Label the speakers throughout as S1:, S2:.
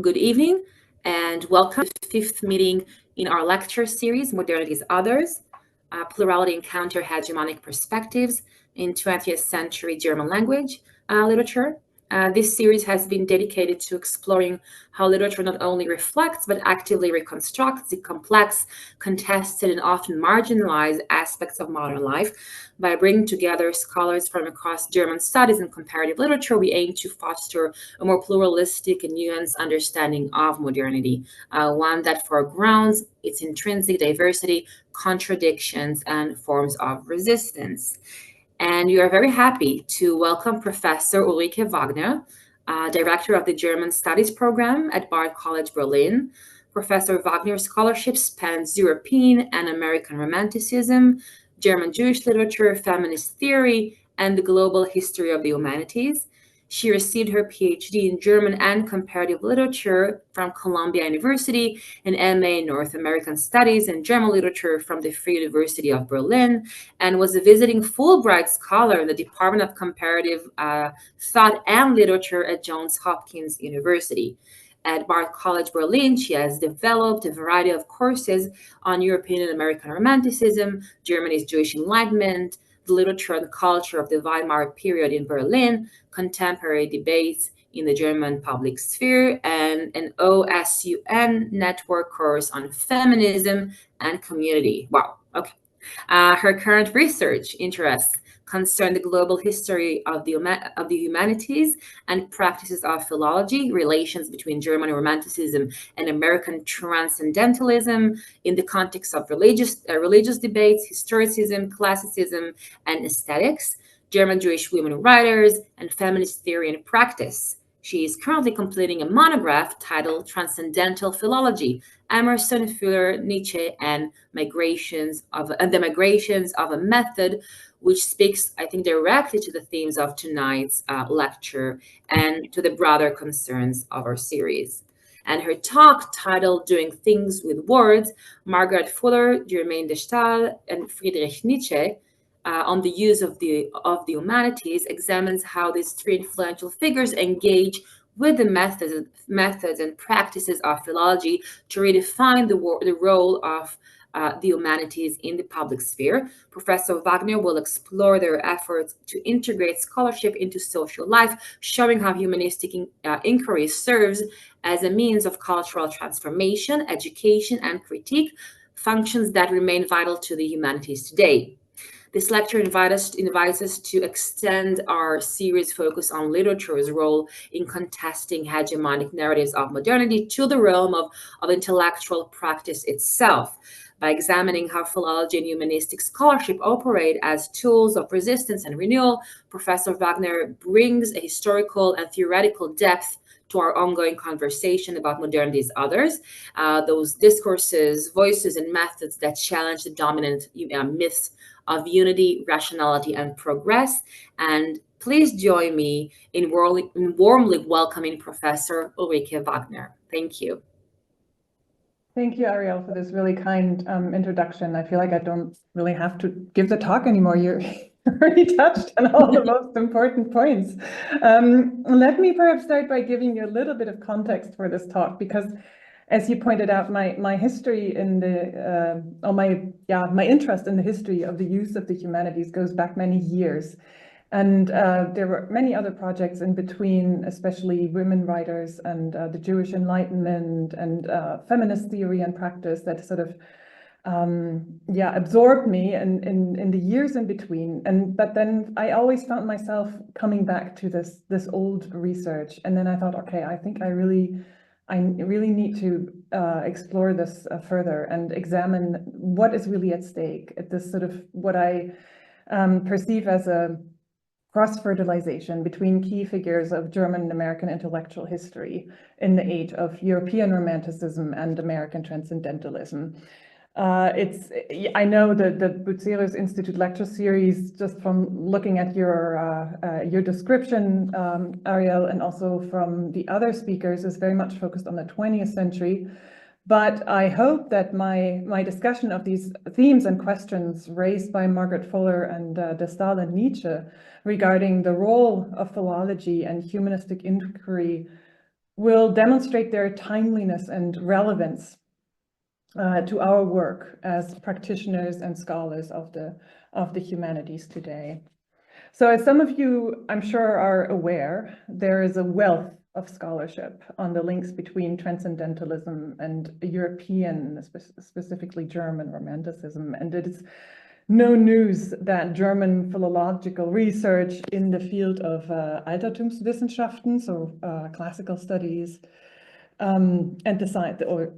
S1: good evening, and welcome to the fifth meeting in our lecture series, Modernity's Others, Plurality and Counter-Hegemonic Perspectives in 20th Century German Language Literature. This series has been dedicated to exploring how literature not only reflects but actively reconstructs the complex, contested, and often marginalized aspects of modern life. By bringing together scholars from across German studies and comparative literature, we aim to foster a more pluralistic and nuanced understanding of modernity, one that foregrounds its intrinsic diversity, contradictions, and forms of resistance. And we are very happy to welcome Professor Ulrike Wagner, Director of the German Studies Program at Bard College Berlin. Professor Wagner's scholarship spans European and American Romanticism, German Jewish literature, feminist theory, and the global history of the humanities. She received her PhD in German and comparative literature from Columbia University, an MA in North American Studies and German literature from the Free University of Berlin, and was a visiting Fulbright scholar in the Department of Comparative Thought and Literature at Johns Hopkins University. At Bard College Berlin, she has developed a variety of courses on European and American Romanticism, Germany's Jewish Enlightenment, the literature and culture of the Weimar period in Berlin, contemporary debates in the German public sphere, and an OSUN network course on feminism and community. Wow, okay. Her current research interests concern the global history of the humanities and practices of philology, relations between German Romanticism and American Transcendentalism in the context of religious debates, historicism, classicism, and aesthetics, German Jewish women writers, and feminist theory and practice. She is currently completing a monograph titled Transcendental Philology, Emerson, Fuller, Nietzsche, and the Migrations of a Method, which speaks, I think, directly to the themes of tonight's lecture and to the broader concerns of our series. And her talk, titled Doing Things with Words, Margaret Fuller, Germaine de Staël, and Friedrich Nietzsche, on the use of the humanities, examines how these three influential figures engage with the methods and practices of philology to redefine the role of the humanities in the public sphere. Professor Wagner will explore their efforts to integrate scholarship into social life, showing how humanistic inquiry serves as a means of cultural transformation, education, and critique, functions that remain vital to the humanities today. This lecture invites us to extend our series focus on literature's role in contesting hegemonic narratives of modernity to the realm of intellectual practice itself. By examining how philology and humanistic scholarship operate as tools of resistance and renewal, Professor Wagner brings a historical and theoretical depth to our ongoing conversation about modernity's others, those discourses, voices, and methods that challenge the dominant myths of unity, rationality, and progress. And please join me in warmly welcoming Professor Ulrike Wagner. Thank you.
S2: Thank you, Ariel, for this really kind introduction. I feel like I don't really have to give the talk anymore. You're already touched on all the most important points. Let me perhaps start by giving you a little bit of context for this talk, because as you pointed out, my history in the, my interest in the history of the use of the humanities goes back many years. And there were many other projects in between, especially women writers and the Jewish Enlightenment and feminist theory and practice that sort of, absorbed me in the years in between. But then I always found myself coming back to this old research. And then I thought, okay, I think I really need to explore this further and examine what is really at stake at this sort of what I perceive as a cross-fertilization between key figures of German and American intellectual history in the age of European Romanticism and American Transcendentalism. I know the Bucerius Institute lecture series, just from looking at your description, Ariel, and also from the other speakers, is very much focused on the 20th century. But I hope that my discussion of these themes and questions raised by Margaret Fuller and de Staël and Nietzsche regarding the role of philology and humanistic inquiry will demonstrate their timeliness and relevance to our work as practitioners and scholars of the humanities today. So as some of you, I'm sure, are aware, there is a wealth of scholarship on the links between transcendentalism and European, specifically German Romanticism. And it is no news that German philological research in the field of Altertumswissenschaften, so classical studies, and the science, or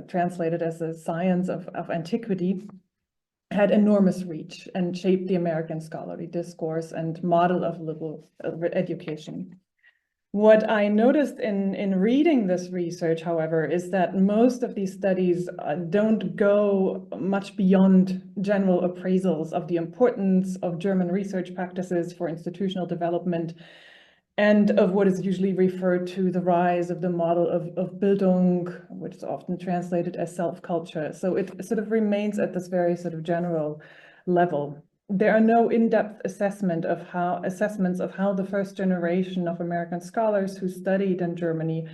S2: translated as the science of antiquity, had enormous reach and shaped the American scholarly discourse and model of liberal education. What I noticed in reading this research, however, is that most of these studies don't go much beyond general appraisals of the importance of German research practices for institutional development and of what is usually referred to the rise of the model of Bildung, which is often translated as self-culture. So it sort of remains at this very sort of general level. There are no in-depth assessments of how the first generation of American scholars who studied in Germany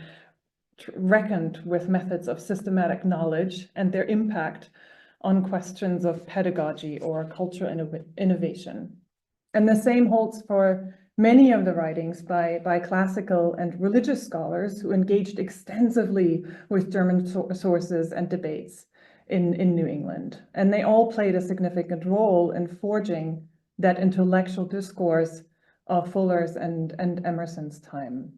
S2: reckoned with methods of systematic knowledge and their impact on questions of pedagogy or cultural innovation. And the same holds for many of the writings by classical and religious scholars who engaged extensively with German sources and debates in New England. And they all played a significant role in forging that intellectual discourse of Fuller's and Emerson's time.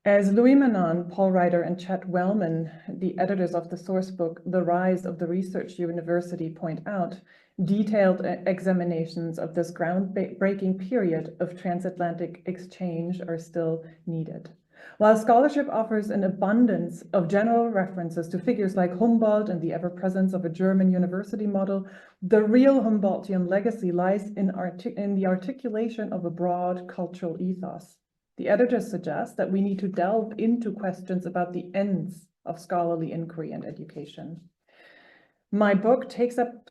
S2: As Louis Manon, Paul Ryder, and Chet Wellman, the editors of the source book, The Rise of the Research University, point out, detailed examinations of this groundbreaking period of transatlantic exchange are still needed. While scholarship offers an abundance of general references to figures like Humboldt and the ever-presence of a German university model, the real Humboldtian legacy lies in the articulation of a broad cultural ethos. The editors suggest that we need to delve into questions about the ends of scholarly inquiry and education. My book takes up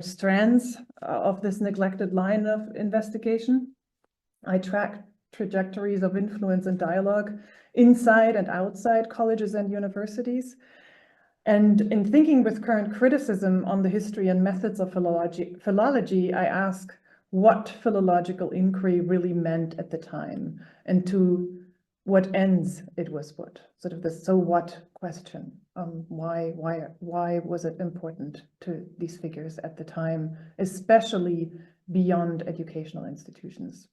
S2: strands of this neglected line of investigation. I track trajectories of influence and dialogue inside and outside colleges and universities. And in thinking with current criticism on the history and methods of philology, I ask what philological inquiry really meant at the time and to what ends it was put, sort of the so what question. Why was it important to these figures at the time, especially beyond educational institutions?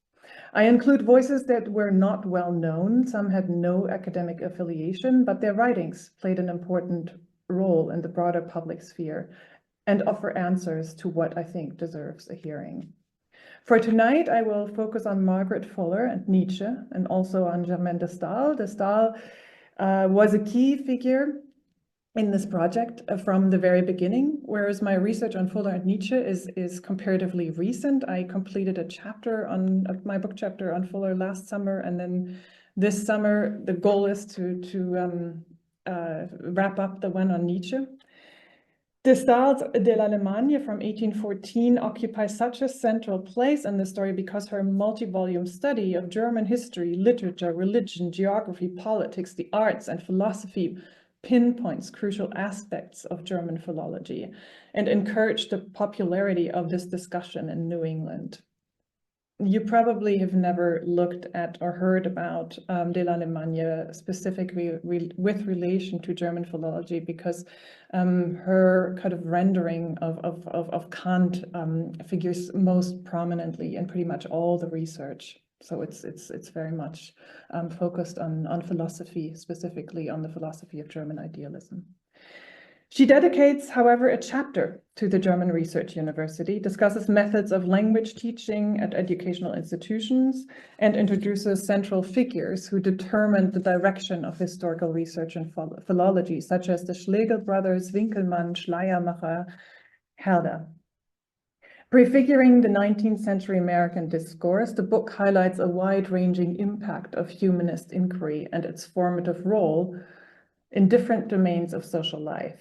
S2: I include voices that were not well known. Some had no academic affiliation, but their writings played an important role in the broader public sphere and offer answers to what I think deserves a hearing. For tonight, I will focus on Margaret Fuller and Nietzsche, and also on Germaine de Staël. De Staël was a key figure in this project from the very beginning, whereas my research on Fuller and Nietzsche is comparatively recent. I completed a chapter on my book chapter on Fuller last summer, and then this summer the goal is to wrap up the one on Nietzsche. De Staël's de l'Allemagne from 1814 occupies such a central place in the story because her multi-volume study of German history, literature, religion, geography, politics, the arts, and philosophy pinpoints crucial aspects of German philology and encouraged the popularity of this discussion in New England. You probably have never looked at or heard about de l'Allemagne specifically with relation to German philology because her kind of rendering of Kant figures most prominently in pretty much all the research. So it's very much focused on philosophy, specifically on the philosophy of German idealism. She dedicates, however, a chapter to the German Research University, discusses methods of language teaching at educational institutions, and introduces central figures who determined the direction of historical research and philology, such as the Schlegel brothers, Winkelmann, Schleiermacher, Herder. Prefiguring the 19th century American discourse, the book highlights a wide-ranging impact of humanist inquiry and its formative role in different domains of social life.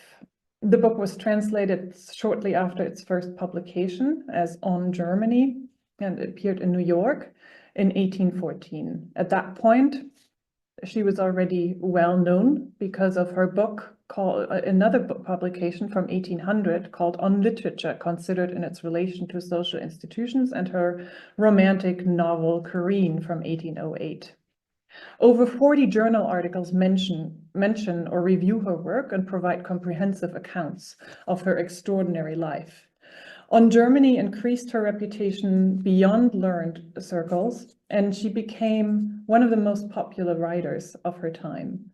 S2: The book was translated shortly after its first publication as On Germany, and it appeared in New York. in 1814. At that point, she was already well known because of her book called, another book publication from 1800 called On Literature, Considered in its Relation to Social Institutions, and her romantic novel Corinne from 1808. Over 40 journal articles mention or review her work and provide comprehensive accounts of her extraordinary life. On Germany increased her reputation beyond learned circles, and she became one of the most popular writers of her time.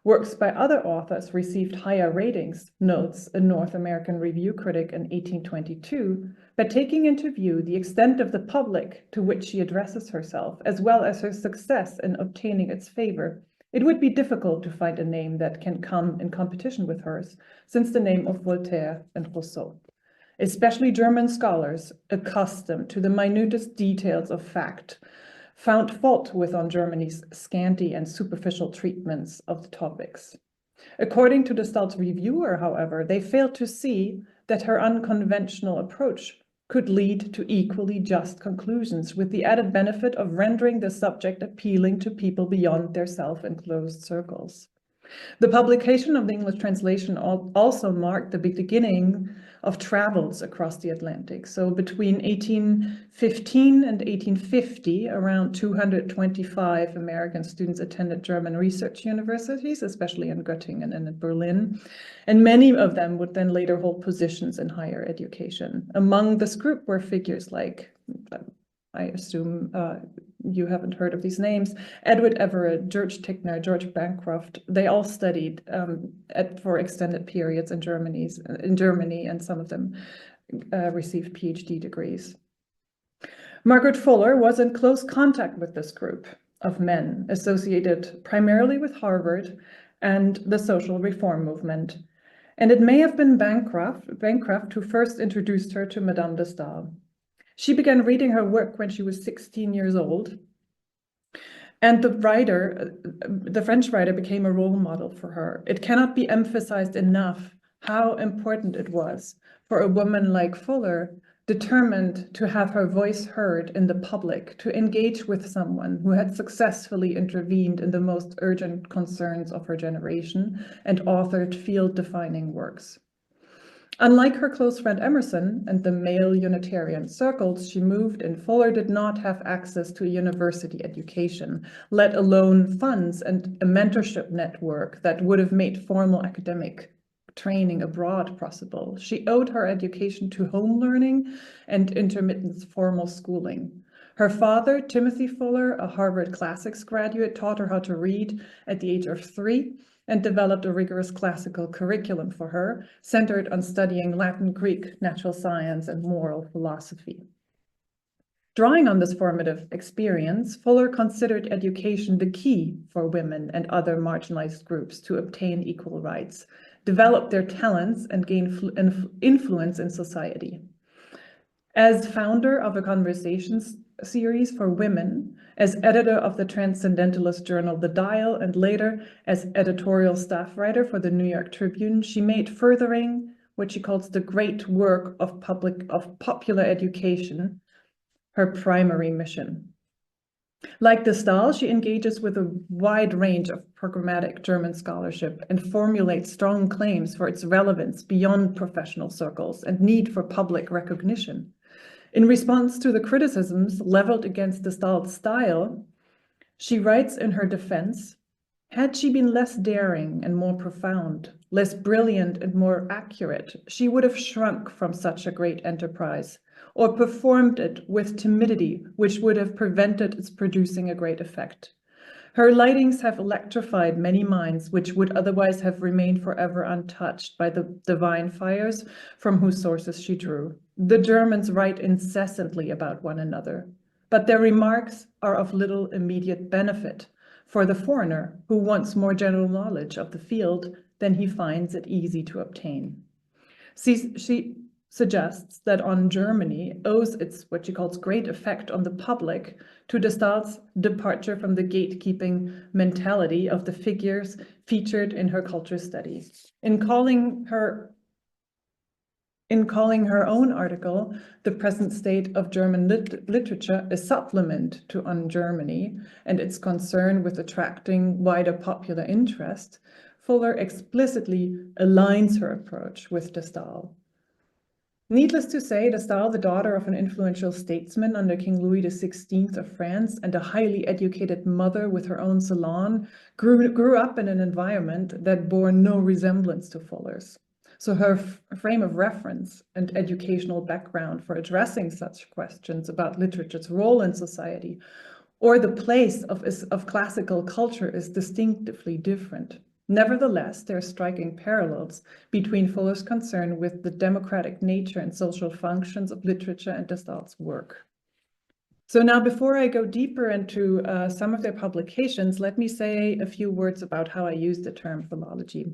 S2: Works by other authors received higher ratings, notes a North American review critic in 1822, but taking into view the extent of the public to which she addresses herself, as well as her success in obtaining its favor, it would be difficult to find a name that can come in competition with hers, since the name of Voltaire and Rousseau. Especially German scholars, accustomed to the minutest details of fact, found fault with on Germany's scanty and superficial treatments of the topics. According to de Staël's reviewer, however, they failed to see that her unconventional approach could lead to equally just conclusions, with the added benefit of rendering the subject appealing to people beyond their self-enclosed circles. The publication of the English translation also marked the beginning of travels across the Atlantic. So between 1815 and 1850, around 225 American students attended German research universities, especially in Göttingen and in Berlin. And many of them would then later hold positions in higher education. Among this group were figures like, I assume you haven't heard of these names, Edward Everett, George Tickner, George Bancroft. They all studied for extended periods in Germany, and some of them received PhD degrees. Margaret Fuller was in close contact with this group of men associated primarily with Harvard and the social reform movement. And it may have been Bancroft who first introduced her to Madame de Staël. She began reading her work when she was 16 years old, and the French writer became a role model for her. It cannot be emphasized enough how important it was for a woman like Fuller, determined to have her voice heard in the public, to engage with someone who had successfully intervened in the most urgent concerns of her generation and authored field-defining works. Unlike her close friend Emerson and the male Unitarian circles she moved in, Fuller did not have access to a university education, let alone funds and a mentorship network that would have made formal academic training abroad possible. She owed her education to home learning and intermittent formal schooling. Her father, Timothy Fuller, a Harvard Classics graduate, taught her how to read at the age of 3, and developed a rigorous classical curriculum for her, centered on studying Latin, Greek, natural science, and moral philosophy. Drawing on this formative experience, Fuller considered education the key for women and other marginalized groups to obtain equal rights, develop their talents, and gain influence in society. As founder of a conversations series for women, as editor of the transcendentalist journal The Dial, and later as editorial staff writer for the New York Tribune, she made furthering what she calls the great work of popular education her primary mission. Like de Staël, she engages with a wide range of programmatic German scholarship and formulates strong claims for its relevance beyond professional circles and need for public recognition. In response to the criticisms leveled against de Staël's style, she writes in her defense, "Had she been less daring and more profound, less brilliant and more accurate, she would have shrunk from such a great enterprise, or performed it with timidity, which would have prevented its producing a great effect. Her lightings have electrified many minds which would otherwise have remained forever untouched by the divine fires from whose sources she drew. The Germans write incessantly about one another, but their remarks are of little immediate benefit for the foreigner who wants more general knowledge of the field than he finds it easy to obtain." She suggests that on Germany owes its what she calls great effect on the public to de Staël's departure from the gatekeeping mentality of the figures featured in her culture studies. In calling her in calling her own article "The Present State of German Literature a Supplement to On Germany and its concern with attracting wider popular interest," Fuller explicitly aligns her approach with de Staël. Needless to say, de Staël, the daughter of an influential statesman under King Louis XVI of France and a highly educated mother with her own salon, grew up in an environment that bore no resemblance to Fuller's. So her frame of reference and educational background for addressing such questions about literature's role in society or the place of classical culture is distinctively different. Nevertheless, there are striking parallels between Fuller's concern with the democratic nature and social functions of literature and de Staël's work. So now, before I go deeper into some of their publications, let me say a few words about how I use the term philology.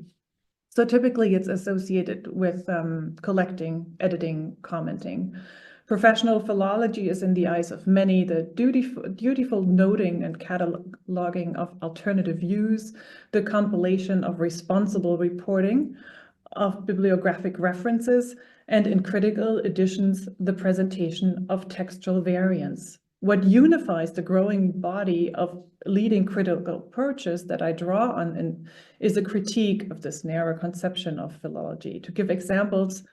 S2: So typically it's associated with collecting, editing, commenting. Professional philology is in the eyes of many the dutiful noting and cataloging of alternative views, the compilation of responsible reporting of bibliographic references, and in critical editions, the presentation of textual variants. What unifies the growing body of leading critical approaches that I draw on is a critique of this narrow conception of philology. To give examples,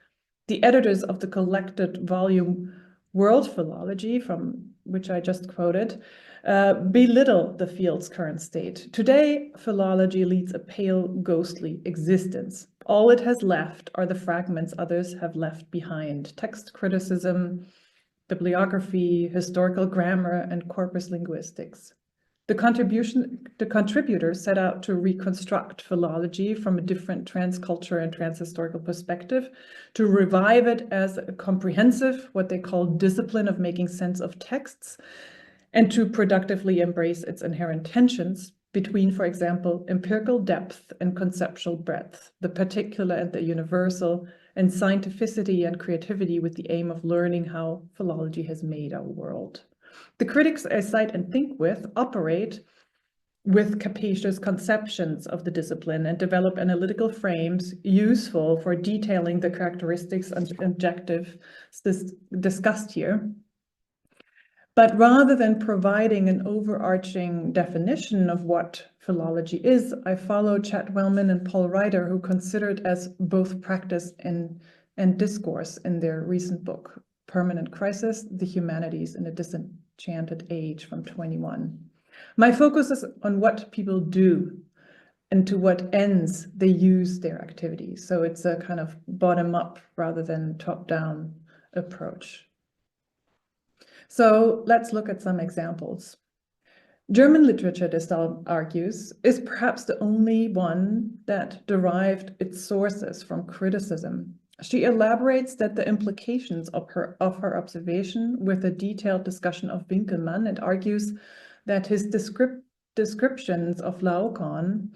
S2: the editors of the collected volume World Philology, from which I just quoted, belittle the field's current state. Today, philology leads a pale, ghostly existence. All it has left are the fragments others have left behind: text criticism, bibliography, historical grammar, and corpus linguistics. The contributors set out to reconstruct philology from a different transcultural and transhistorical perspective, to revive it as a comprehensive, what they call discipline of making sense of texts, and to productively embrace its inherent tensions between, for example, empirical depth and conceptual breadth, the particular and the universal, and scientificity and creativity with the aim of learning how philology has made our world. The critics I cite and think with operate with capacious conceptions of the discipline and develop analytical frames useful for detailing the characteristics and objectives discussed here. But rather than providing an overarching definition of what philology is, I follow Chad Wellman and Paul Ryder, who consider it as both practice and discourse in their recent book, Permanent Crisis, The Humanities in a Disenchanted Age from 21. My focus is on what people do and to what ends they use their activities. So it's a kind of bottom-up rather than top-down approach. So let's look at some examples. German literature, de Staël argues, is perhaps the only one that derived its sources from criticism. She elaborates that the implications of her observation with a detailed discussion of Winkelmann, and argues that his descriptions of Laocoon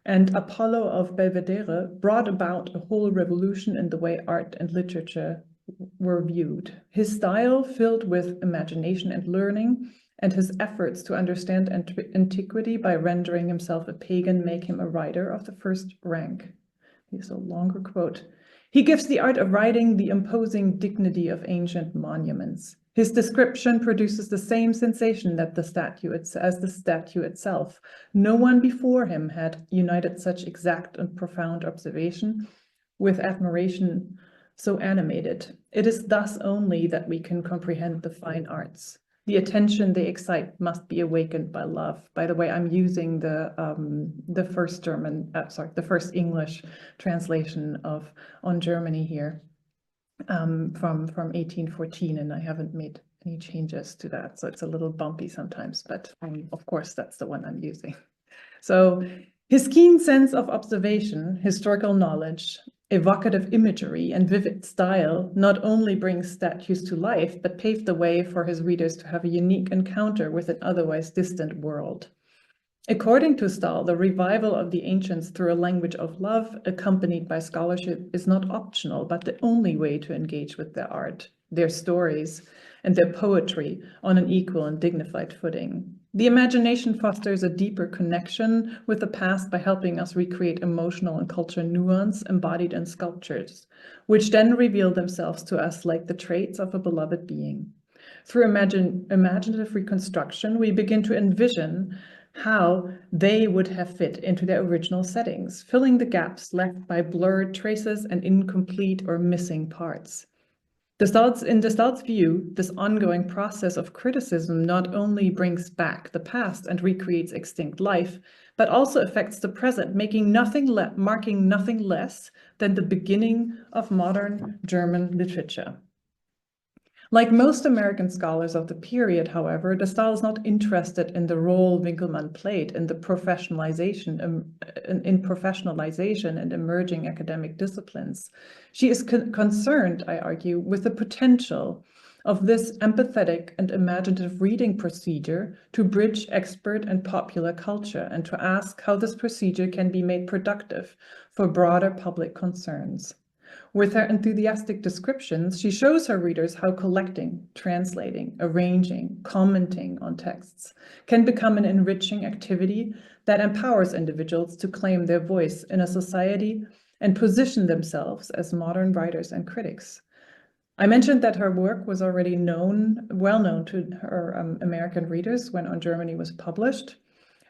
S2: and Apollo of Belvedere brought about a whole revolution in the way art and literature were viewed. His style, filled with imagination and learning, and his efforts to understand antiquity by rendering himself a pagan, make him a writer of the first rank. Here's a longer quote. He gives the art of writing the imposing dignity of ancient monuments. His description produces the same sensation as the statue itself. No one before him had united such exact and profound observation with admiration so animated. It is thus only that we can comprehend the fine arts. The attention they excite must be awakened by love. By the way, I'm using the first English translation of On Germany here from 1814, and I haven't made any changes to that, so it's a little bumpy sometimes, but of course that's the one I'm using. So his keen sense of observation, historical knowledge, evocative imagery, and vivid style not only brings statues to life, but paved the way for his readers to have a unique encounter with an otherwise distant world. According to Staël, the revival of the ancients through a language of love, accompanied by scholarship, is not optional, but the only way to engage with their art, their stories, and their poetry on an equal and dignified footing. The imagination fosters a deeper connection with the past by helping us recreate emotional and cultural nuance embodied in sculptures, which then reveal themselves to us like the traits of a beloved being. Through imaginative reconstruction, we begin to envision how they would have fit into their original settings, filling the gaps left by blurred traces and incomplete or missing parts. In de Staël's view, this ongoing process of criticism not only brings back the past and recreates extinct life, but also affects the present, marking nothing less than the beginning of modern German literature. Like most American scholars of the period, however, de Staël is not interested in the role Winkelmann played in the professionalization and emerging academic disciplines. She is concerned, I argue, with the potential of this empathetic and imaginative reading procedure to bridge expert and popular culture, and to ask how this procedure can be made productive for broader public concerns. With her enthusiastic descriptions, she shows her readers how collecting, translating, arranging, commenting on texts can become an enriching activity that empowers individuals to claim their voice in a society and position themselves as modern writers and critics. I mentioned that her work was already well known to her American readers when On Germany was published.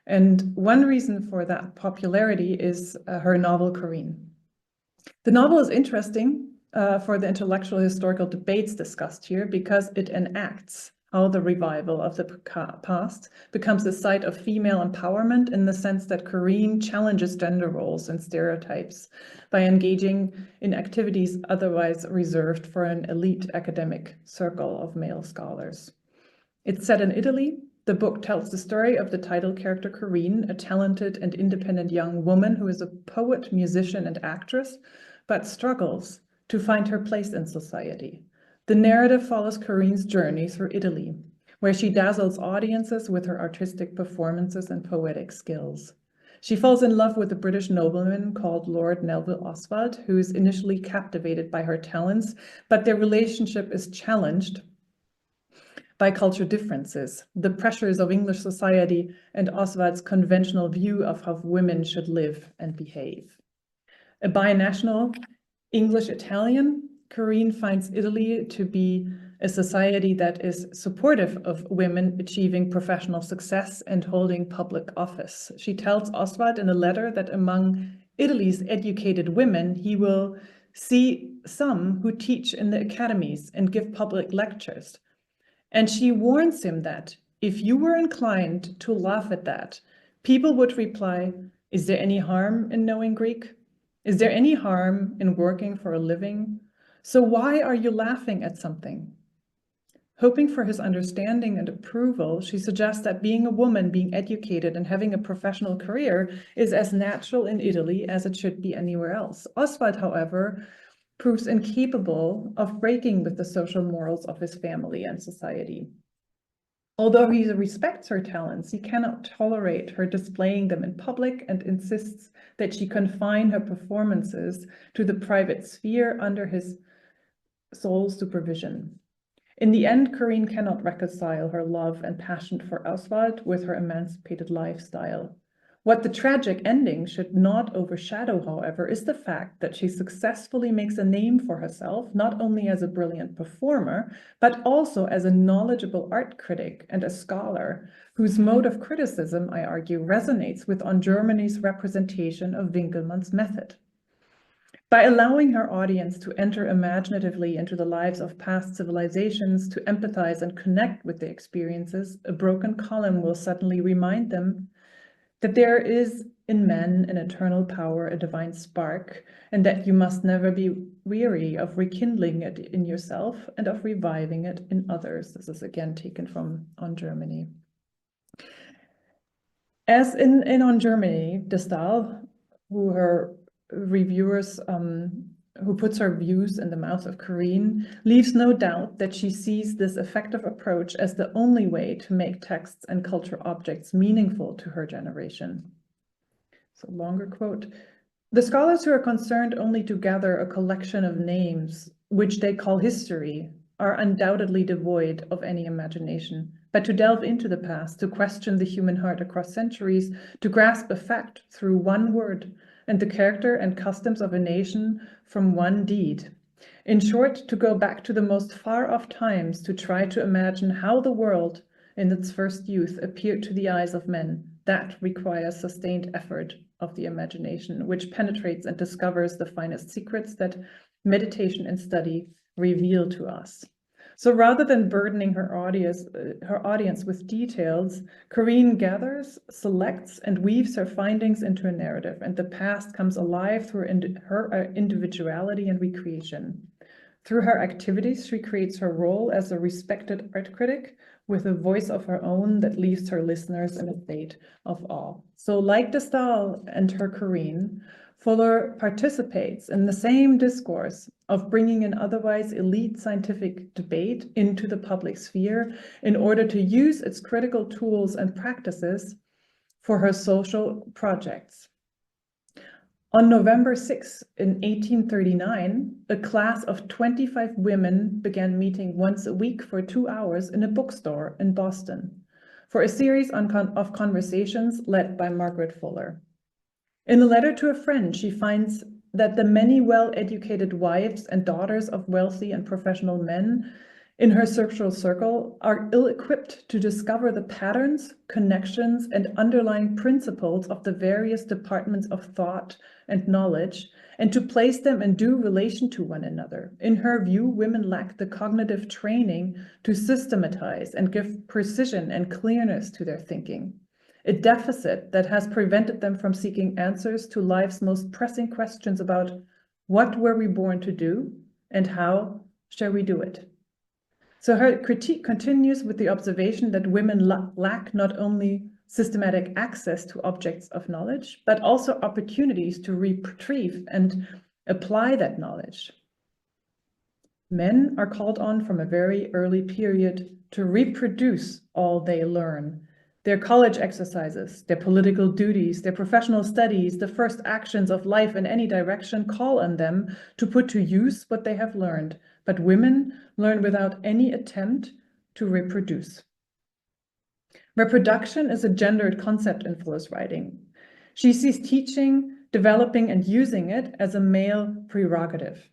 S2: And one reason for that popularity is her novel Corinne. The novel is interesting for the intellectual historical debates discussed here because it enacts how the revival of the past becomes a site of female empowerment, in the sense that Corinne challenges gender roles and stereotypes by engaging in activities otherwise reserved for an elite academic circle of male scholars. It's set in Italy. The book tells the story of the title character Corinne, a talented and independent young woman who is a poet, musician, and actress, but struggles to find her place in society. The narrative follows Corinne's journey through Italy, where she dazzles audiences with her artistic performances and poetic skills. She falls in love with a British nobleman called Lord Nelvil Oswald, who is initially captivated by her talents, but their relationship is challenged by cultural differences, the pressures of English society, and Oswald's conventional view of how women should live and behave. A binational English-Italian, Corinne finds Italy to be a society that is supportive of women achieving professional success and holding public office. She tells Oswald in a letter that among Italy's educated women, he will see some who teach in the academies and give public lectures. And she warns him that if you were inclined to laugh at that, people would reply, "Is there any harm in knowing Greek? Is there any harm in working for a living? So why are you laughing at something?" Hoping for his understanding and approval, she suggests that being a woman, being educated, and having a professional career is as natural in Italy as it should be anywhere else. Oswald, however, proves incapable of breaking with the social morals of his family and society. Although he respects her talents, he cannot tolerate her displaying them in public and insists that she confine her performances to the private sphere under his sole supervision. In the end, Corinne cannot reconcile her love and passion for Oswald with her emancipated lifestyle. What the tragic ending should not overshadow, however, is the fact that she successfully makes a name for herself, not only as a brilliant performer, but also as a knowledgeable art critic and a scholar whose mode of criticism, I argue, resonates with On Germany's representation of Winkelmann's method. By allowing her audience to enter imaginatively into the lives of past civilizations, to empathize and connect with their experiences, a broken column will suddenly remind them that there is in men an eternal power, a divine spark, and that you must never be weary of rekindling it in yourself and of reviving it in others. This is again taken from On Germany. As in On Germany, de Staël, who puts her views in the mouth of Corinne, leaves no doubt that she sees this effective approach as the only way to make texts and cultural objects meaningful to her generation. So, longer quote: "The scholars who are concerned only to gather a collection of names, which they call history, are undoubtedly devoid of any imagination. But to delve into the past, to question the human heart across centuries, to grasp a fact through one word, and the character and customs of a nation from one deed. In short, to go back to the most far-off times to try to imagine how the world in its first youth appeared to the eyes of men, that requires sustained effort of the imagination, which penetrates and discovers the finest secrets that meditation and study reveal to us. So rather than burdening her audience with details, Corinne gathers, selects, and weaves her findings into a narrative, and the past comes alive through her individuality and recreation. Through her activities, she creates her role as a respected art critic with a voice of her own that leaves her listeners in a state of awe. So like de Staël and her Corinne, Fuller participates in the same discourse of bringing an otherwise elite scientific debate into the public sphere in order to use its critical tools and practices for her social projects. On November 6, in 1839, a class of 25 women began meeting once a week for 2 hours in a bookstore in Boston for a series of conversations led by Margaret Fuller. In a letter to a friend, she finds that the many well-educated wives and daughters of wealthy and professional men in her social circle are ill-equipped to discover the patterns, connections, and underlying principles of the various departments of thought and knowledge, and to place them in due relation to one another. In her view, women lack the cognitive training to systematize and give precision and clearness to their thinking, a deficit that has prevented them from seeking answers to life's most pressing questions about what were we born to do and how shall we do it. So her critique continues with the observation that women lack not only systematic access to objects of knowledge, but also opportunities to retrieve and apply that knowledge. Men are called on from a very early period to reproduce all they learn. Their college exercises, their political duties, their professional studies, the first actions of life in any direction call on them to put to use what they have learned. But women learn without any attempt to reproduce. Reproduction is a gendered concept in Fuller's writing. She sees teaching, developing, and using it as a male prerogative.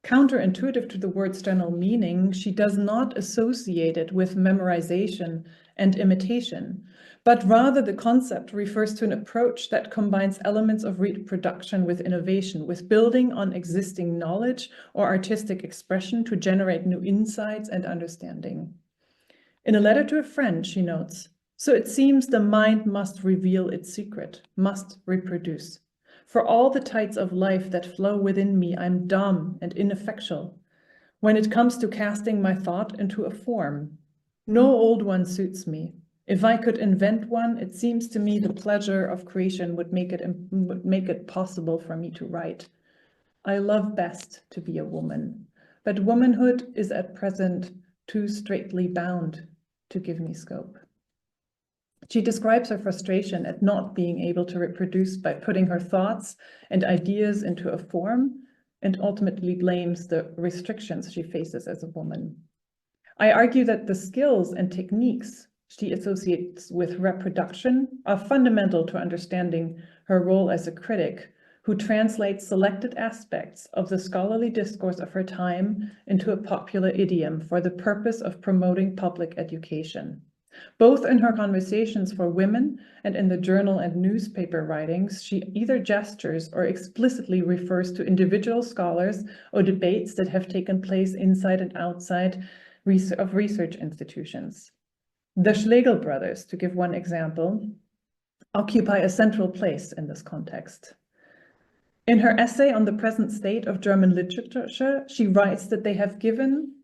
S2: Counterintuitive to the word's general meaning, she does not associate it with memorization and imitation, but rather the concept refers to an approach that combines elements of reproduction with innovation, with building on existing knowledge or artistic expression to generate new insights and understanding. In a letter to a friend, she notes, "So it seems the mind must reveal its secret, must reproduce. For all the tides of life that flow within me, I'm dumb and ineffectual when it comes to casting my thought into a form. No old one suits me. If I could invent one, it seems to me the pleasure of creation would make it possible for me to write. I love best to be a woman, but womanhood is at present too straitly bound to give me scope." She describes her frustration at not being able to reproduce by putting her thoughts and ideas into a form, and ultimately blames the restrictions she faces as a woman. I argue that the skills and techniques she associates with reproduction are fundamental to understanding her role as a critic who translates selected aspects of the scholarly discourse of her time into a popular idiom for the purpose of promoting public education. Both in her conversations for women and in the journal and newspaper writings, she either gestures or explicitly refers to individual scholars or debates that have taken place inside and outside of research institutions. The Schlegel brothers, to give one example, occupy a central place in this context. In her essay on the present state of German literature, she writes that they have given,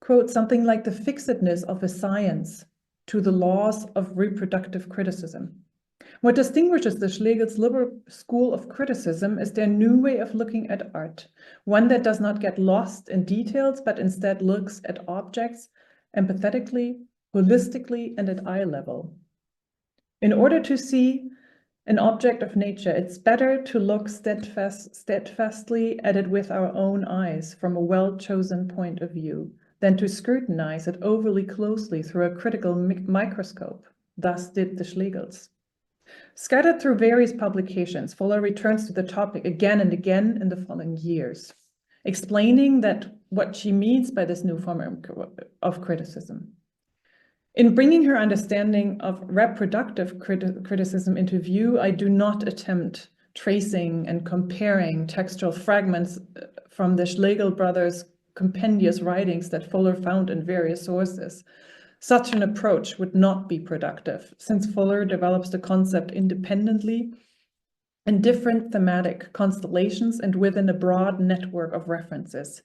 S2: quote, something like the fixedness of a science to the laws of reproductive criticism. What distinguishes the Schlegel's liberal school of criticism is their new way of looking at art, one that does not get lost in details, but instead looks at objects empathetically, holistically, and at eye level. In order to see an object of nature, it's better to look steadfastly at it with our own eyes from a well-chosen point of view. than to scrutinize it overly closely through a critical microscope. Thus did the Schlegels. Scattered through various publications, Fuller returns to the topic again and again in the following years, explaining that what she means by this new form of criticism. In bringing her understanding of reproductive criticism into view, I do not attempt tracing and comparing textual fragments from the Schlegel brothers' compendious writings that Fuller found in various sources. Such an approach would not be productive, since Fuller develops the concept independently in different thematic constellations and within a broad network of references.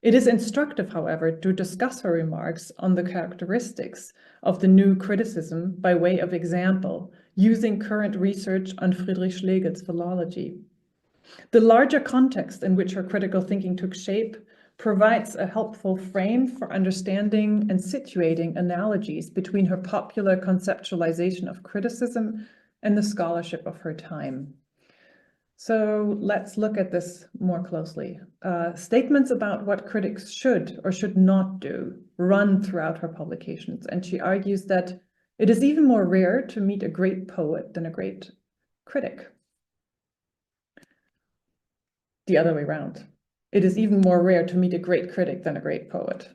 S2: It is instructive, however, to discuss her remarks on the characteristics of the new criticism by way of example, using current research on Friedrich Schlegel's philology. The larger context in which her critical thinking took shape provides a helpful frame for understanding and situating analogies between her popular conceptualization of criticism and the scholarship of her time. So let's look at this more closely. Statements about what critics should or should not do run throughout her publications, and she argues that it is even more rare to meet a great poet than a great critic. The other way around. It is even more rare to meet a great critic than a great poet.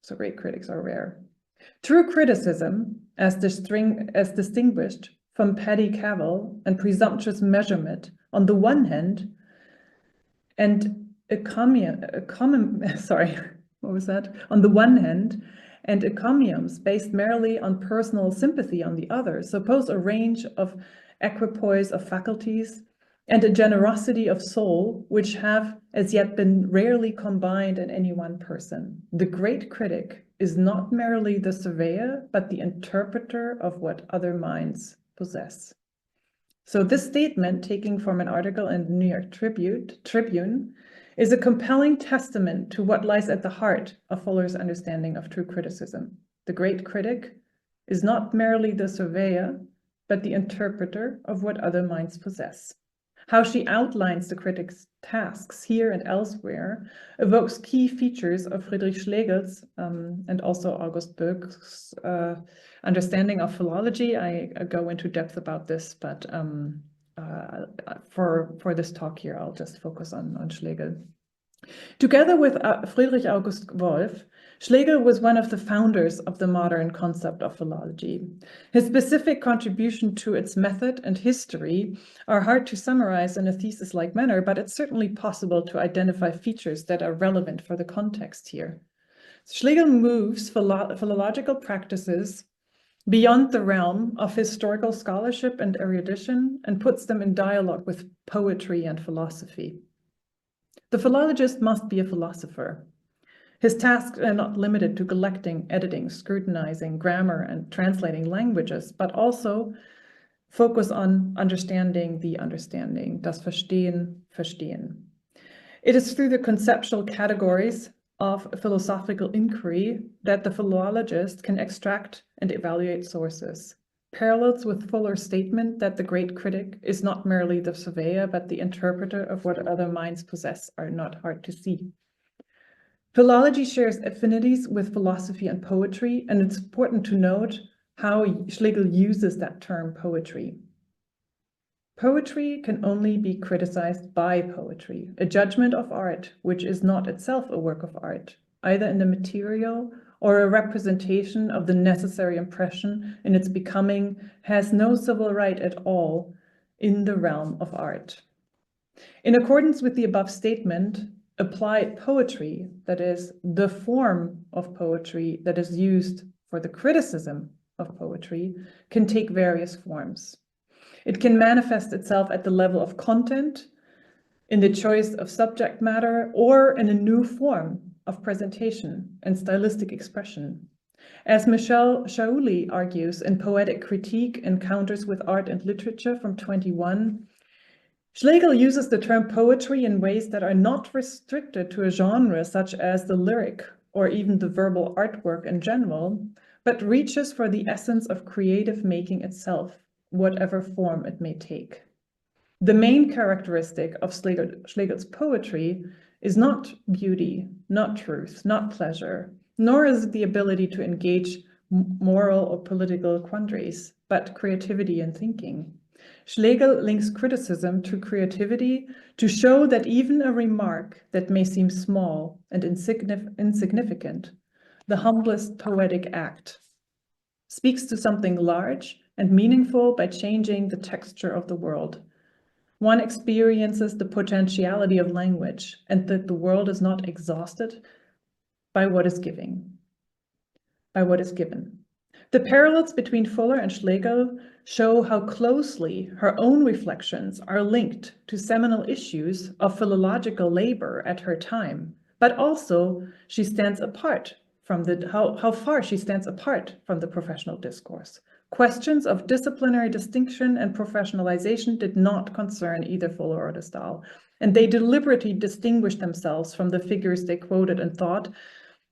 S2: So great critics are rare. True criticism, as distinguished from petty cavil and presumptuous measurement on the one hand, and encomiums based merely on personal sympathy on the other, suppose a range of equipoise of faculties and a generosity of soul which have as yet been rarely combined in any one person. The great critic is not merely the surveyor, but the interpreter of what other minds possess. So this statement, taken from an article in the New York Tribune, is a compelling testament to what lies at the heart of Fuller's understanding of true criticism. The great critic is not merely the surveyor, but the interpreter of what other minds possess. How she outlines the critic's tasks here and elsewhere evokes key features of Friedrich Schlegel's and also August Böck's understanding of philology. I go into depth about this, but for this talk here, I'll just focus on Schlegel. Together with Friedrich August Wolff, Schlegel was one of the founders of the modern concept of philology. His specific contribution to its method and history are hard to summarize in a thesis-like manner, but it's certainly possible to identify features that are relevant for the context here. Schlegel moves philological practices beyond the realm of historical scholarship and erudition and puts them in dialogue with poetry and philosophy. The philologist must be a philosopher. His tasks are not limited to collecting, editing, scrutinizing grammar, and translating languages, but also focus on understanding the understanding, das Verstehen, Verstehen. It is through the conceptual categories of philosophical inquiry that the philologist can extract and evaluate sources. Parallels with Fuller's statement that the great critic is not merely the surveyor, but the interpreter of what other minds possess are not hard to see. Philology shares affinities with philosophy and poetry, and it's important to note how Schlegel uses that term poetry. Poetry can only be criticized by poetry, a judgment of art, which is not itself a work of art, either in the material or a representation of the necessary impression in its becoming, has no civil right at all in the realm of art. In accordance with the above statement, applied poetry, that is, the form of poetry that is used for the criticism of poetry, can take various forms. It can manifest itself at the level of content, in the choice of subject matter, or in a new form of presentation and stylistic expression. As Michel Shaouli argues in Poetic Critique, Encounters with Art and Literature from 21, Schlegel uses the term poetry in ways that are not restricted to a genre such as the lyric or even the verbal artwork in general, but reaches for the essence of creative making itself, whatever form it may take. The main characteristic of Schlegel's poetry is not beauty, not truth, not pleasure, nor is it the ability to engage moral or political quandaries, but creativity and thinking. Schlegel links criticism to creativity to show that even a remark that may seem small and insignificant, the humblest poetic act, speaks to something large and meaningful by changing the texture of the world. One experiences the potentiality of language and that the world is not exhausted by what is given. The parallels between Fuller and Schlegel show how closely her own reflections are linked to seminal issues of philological labor at her time, but also she stands apart from how far she stands apart from the professional discourse. Questions of disciplinary distinction and professionalization did not concern either Fuller or de Staël, and they deliberately distinguished themselves from the figures they quoted and thought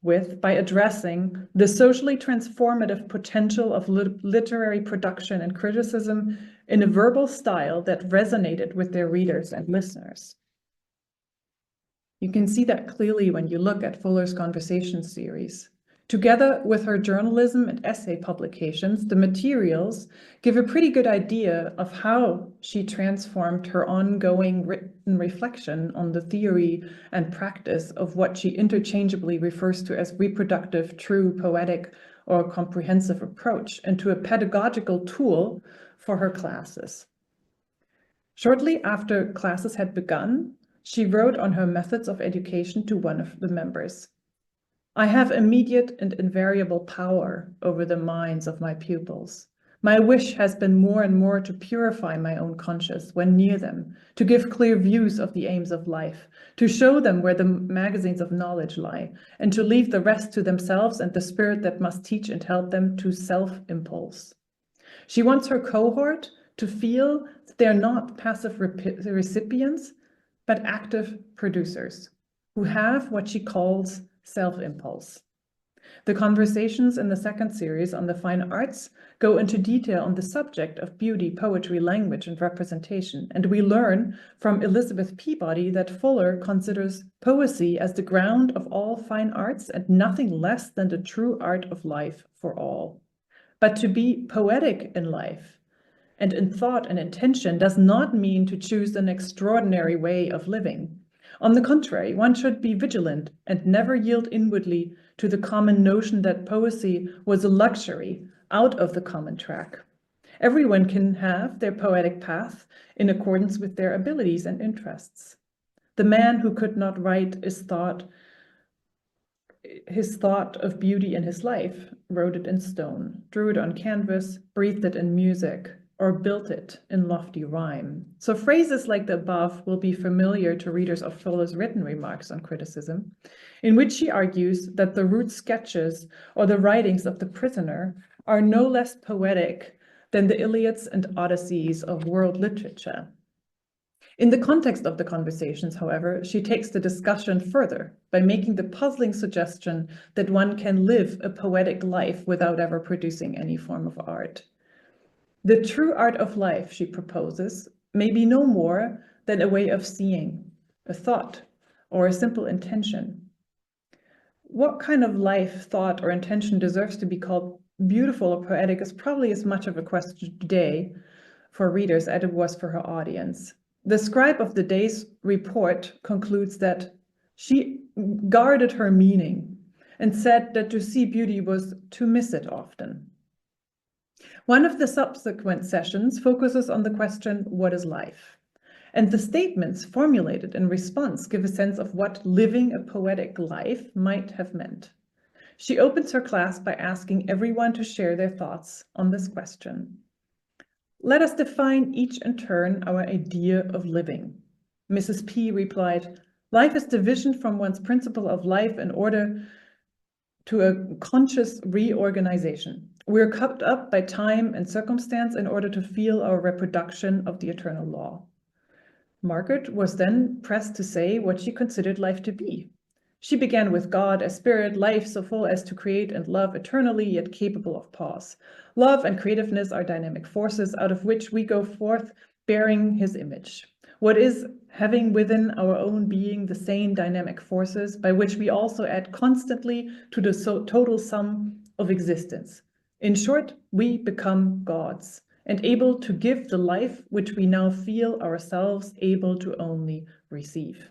S2: with by addressing the socially transformative potential of literary production and criticism in a verbal style that resonated with their readers and listeners. You can see that clearly when you look at Fuller's conversation series. Together with her journalism and essay publications, the materials give a pretty good idea of how she transformed her ongoing written reflection on the theory and practice of what she interchangeably refers to as reproductive, true, poetic, or comprehensive approach into a pedagogical tool for her classes. Shortly after classes had begun, she wrote on her methods of education to one of the members. I have immediate and invariable power over the minds of my pupils. My wish has been more and more to purify my own conscience when near them, to give clear views of the aims of life, to show them where the magazines of knowledge lie, and to leave the rest to themselves and the spirit that must teach and help them to self-impulse. She wants her cohort to feel that they're not passive recipients, but active producers who have what she calls self-impulse. The conversations in the second series on the fine arts go into detail on the subject of beauty, poetry, language, and representation, and we learn from Elizabeth Peabody that Fuller considers poesy as the ground of all fine arts and nothing less than the true art of life for all. But to be poetic in life and in thought and intention does not mean to choose an extraordinary way of living. On the contrary, one should be vigilant and never yield inwardly to the common notion that poesy was a luxury out of the common track. Everyone can have their poetic path in accordance with their abilities and interests. The man who could not write his thought of beauty in his life wrote it in stone, drew it on canvas, breathed it in music, or built it in lofty rhyme. So phrases like the above will be familiar to readers of Fuller's written remarks on criticism, in which she argues that the rude sketches or the writings of the prisoner are no less poetic than the Iliads and Odysseys of world literature. In the context of the conversations, however, she takes the discussion further by making the puzzling suggestion that one can live a poetic life without ever producing any form of art. The true art of life, she proposes, may be no more than a way of seeing, a thought, or a simple intention. What kind of life, thought, or intention deserves to be called beautiful or poetic is probably as much of a question today for readers as it was for her audience. The scribe of the day's report concludes that she guarded her meaning and said that to see beauty was to miss it often. One of the subsequent sessions focuses on the question, what is life? And the statements formulated in response give a sense of what living a poetic life might have meant. She opens her class by asking everyone to share their thoughts on this question. Let us define each in turn our idea of living. Mrs. P replied, life is division from one's principle of life in order to a conscious reorganization. We're cut up by time and circumstance in order to feel our reproduction of the eternal law. Margaret was then pressed to say what she considered life to be. She began with God as spirit, life so full as to create and love eternally, yet capable of pause. Love and creativeness are dynamic forces out of which we go forth bearing his image. What is having within our own being the same dynamic forces by which we also add constantly to the total sum of existence. In short, we become gods and able to give the life which we now feel ourselves able to only receive.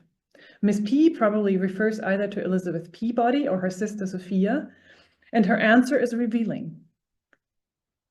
S2: Miss P probably refers either to Elizabeth Peabody or her sister Sophia, and her answer is revealing.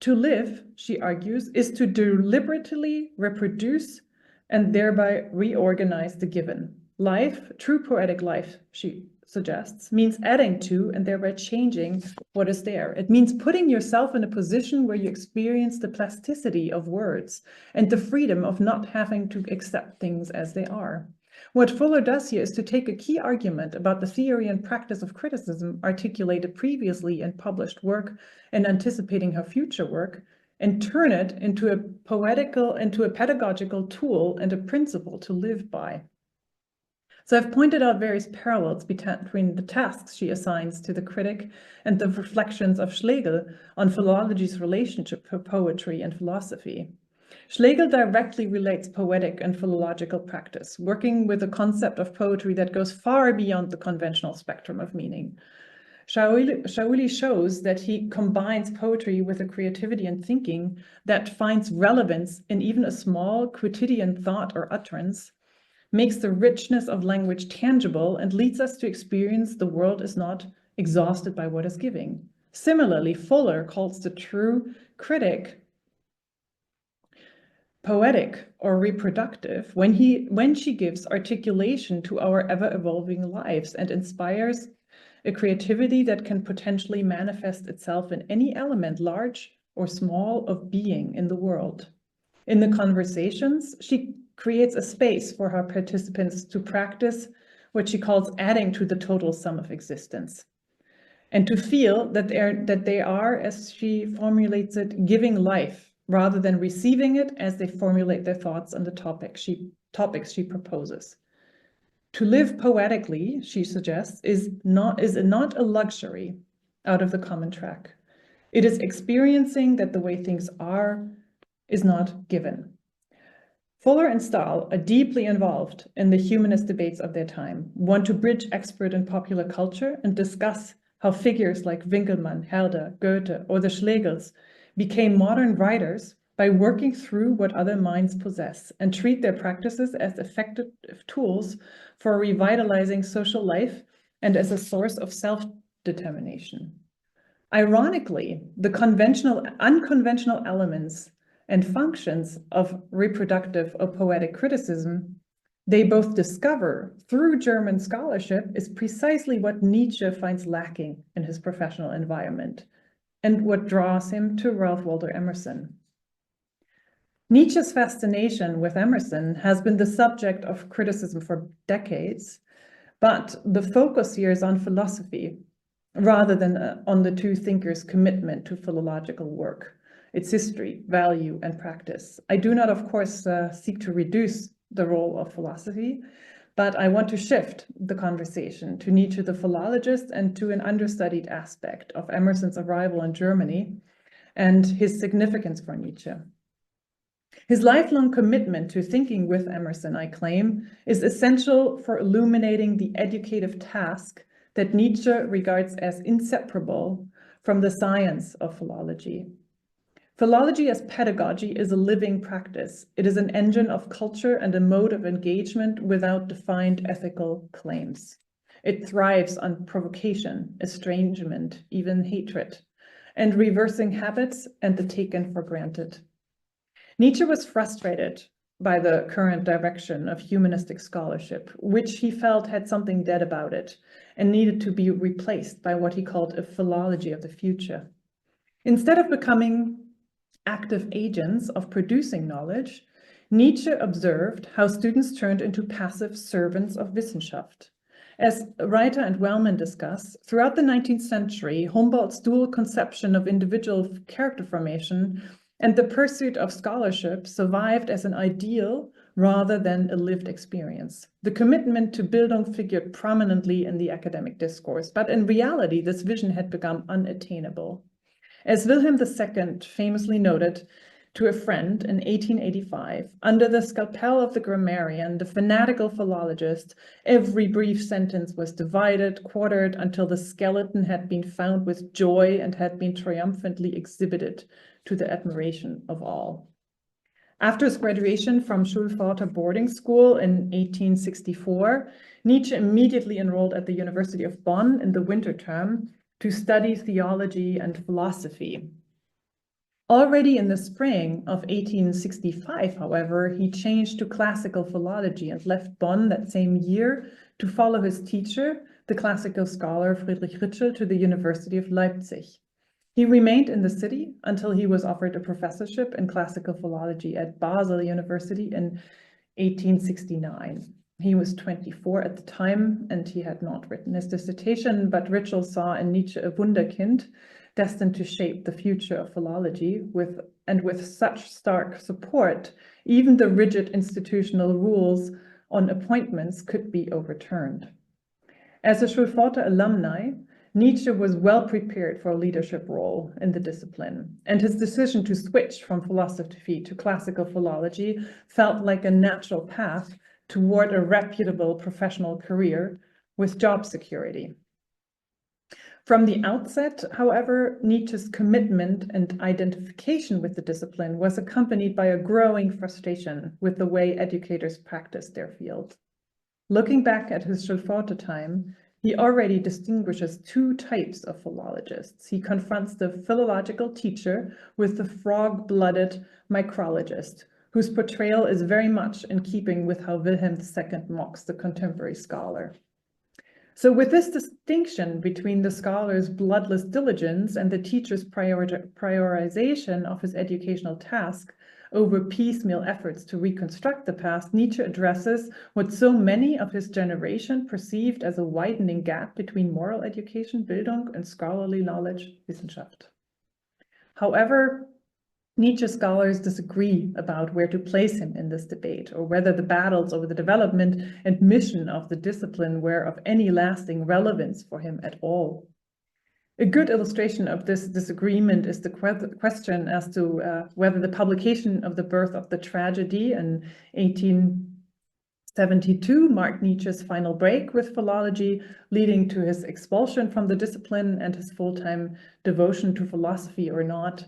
S2: To live, she argues, is to deliberately reproduce and thereby reorganize the given. Life, true poetic life, she suggests, means adding to and thereby changing what is there. It means putting yourself in a position where you experience the plasticity of words and the freedom of not having to accept things as they are. What Fuller does here is to take a key argument about the theory and practice of criticism articulated previously in published work and anticipating her future work, and turn it into a pedagogical tool and a principle to live by. So I've pointed out various parallels between the tasks she assigns to the critic and the reflections of Schlegel on philology's relationship to poetry and philosophy. Schlegel directly relates poetic and philological practice, working with a concept of poetry that goes far beyond the conventional spectrum of meaning. Shauli shows that he combines poetry with a creativity and thinking that finds relevance in even a small quotidian thought or utterance, makes the richness of language tangible, and leads us to experience the world is not exhausted by what is giving. Similarly, Fuller calls the true critic poetic or reproductive when she gives articulation to our ever-evolving lives and inspires a creativity that can potentially manifest itself in any element, large or small, of being in the world. In the conversations, she creates a space for her participants to practice what she calls adding to the total sum of existence, and to feel that they are, as she formulates it, giving life rather than receiving it as they formulate their thoughts on the topics she proposes. To live poetically, she suggests, is not a luxury out of the common track. It is experiencing that the way things are is not given. Fuller and Staël are deeply involved in the humanist debates of their time, want to bridge expert and popular culture and discuss how figures like Winckelmann, Herder, Goethe, or the Schlegels became modern writers by working through what other minds possess and treat their practices as effective tools for revitalizing social life and as a source of self-determination. Ironically, the unconventional elements and functions of reproductive or poetic criticism they both discover through German scholarship is precisely what Nietzsche finds lacking in his professional environment and what draws him to Ralph Waldo Emerson. Nietzsche's fascination with Emerson has been the subject of criticism for decades, but the focus here is on philosophy rather than on the two thinkers' commitment to philological work, its history, value, and practice. I do not, of course, seek to reduce the role of philosophy, but I want to shift the conversation to Nietzsche the philologist and to an understudied aspect of Emerson's arrival in Germany and his significance for Nietzsche. His lifelong commitment to thinking with Emerson, I claim, is essential for illuminating the educative task that Nietzsche regards as inseparable from the science of philology. Philology as pedagogy is a living practice. It is an engine of culture and a mode of engagement without defined ethical claims. It thrives on provocation, estrangement, even hatred, and reversing habits and the taken for granted. Nietzsche was frustrated by the current direction of humanistic scholarship, which he felt had something dead about it and needed to be replaced by what he called a philology of the future. Instead of becoming active agents of producing knowledge, Nietzsche observed how students turned into passive servants of Wissenschaft. As Reiter and Wellman discuss, throughout the 19th century, Humboldt's dual conception of individual character formation and the pursuit of scholarship survived as an ideal rather than a lived experience. The commitment to Bildung figured prominently in the academic discourse, but in reality, this vision had become unattainable. As Wilhelm II famously noted, to a friend in 1885, under the scalpel of the grammarian, the fanatical philologist, every brief sentence was divided, quartered, until the skeleton had been found with joy and had been triumphantly exhibited to the admiration of all. After his graduation from Schulpforta boarding school in 1864, Nietzsche immediately enrolled at the University of Bonn in the winter term to study theology and philosophy. Already in the spring of 1865, however, he changed to classical philology and left Bonn that same year to follow his teacher, the classical scholar Friedrich, to the University of Leipzig. He remained in the city until he was offered a professorship in classical philology at Basel University in 1869. He was 24 at the time, and he had not written his dissertation, but Ritschl saw in Nietzsche a wunderkind destined to shape the future of philology, with such stark support, even the rigid institutional rules on appointments could be overturned. As a Schulpforta alumni, Nietzsche was well prepared for a leadership role in the discipline, and his decision to switch from philosophy to classical philology felt like a natural path toward a reputable professional career with job security. From the outset, however, Nietzsche's commitment and identification with the discipline was accompanied by a growing frustration with the way educators practiced their field. Looking back at his Schulpforta time, he already distinguishes two types of philologists. He confronts the philological teacher with the frog-blooded micrologist, whose portrayal is very much in keeping with how Wilhelm II mocks the contemporary scholar. So with this distinction between the scholar's bloodless diligence and the teacher's prioritization of his educational task over piecemeal efforts to reconstruct the past, Nietzsche addresses what so many of his generation perceived as a widening gap between moral education, Bildung, and scholarly knowledge, Wissenschaft. However, Nietzsche scholars disagree about where to place him in this debate, or whether the battles over the development and mission of the discipline were of any lasting relevance for him at all. A good illustration of this disagreement is the question as to whether the publication of The Birth of the Tragedy in 1872 marked Nietzsche's final break with philology, leading to his expulsion from the discipline and his full-time devotion to philosophy or not.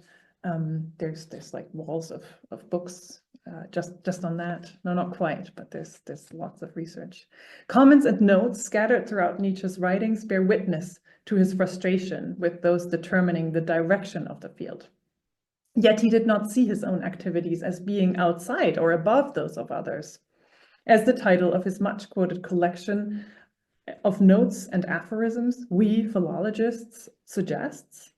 S2: There's like walls of books just on that. No, not quite, but there's lots of research. Comments and notes scattered throughout Nietzsche's writings bear witness to his frustration with those determining the direction of the field. Yet he did not see his own activities as being outside or above those of others. As the title of his much-quoted collection of notes and aphorisms, We Philologists, suggests,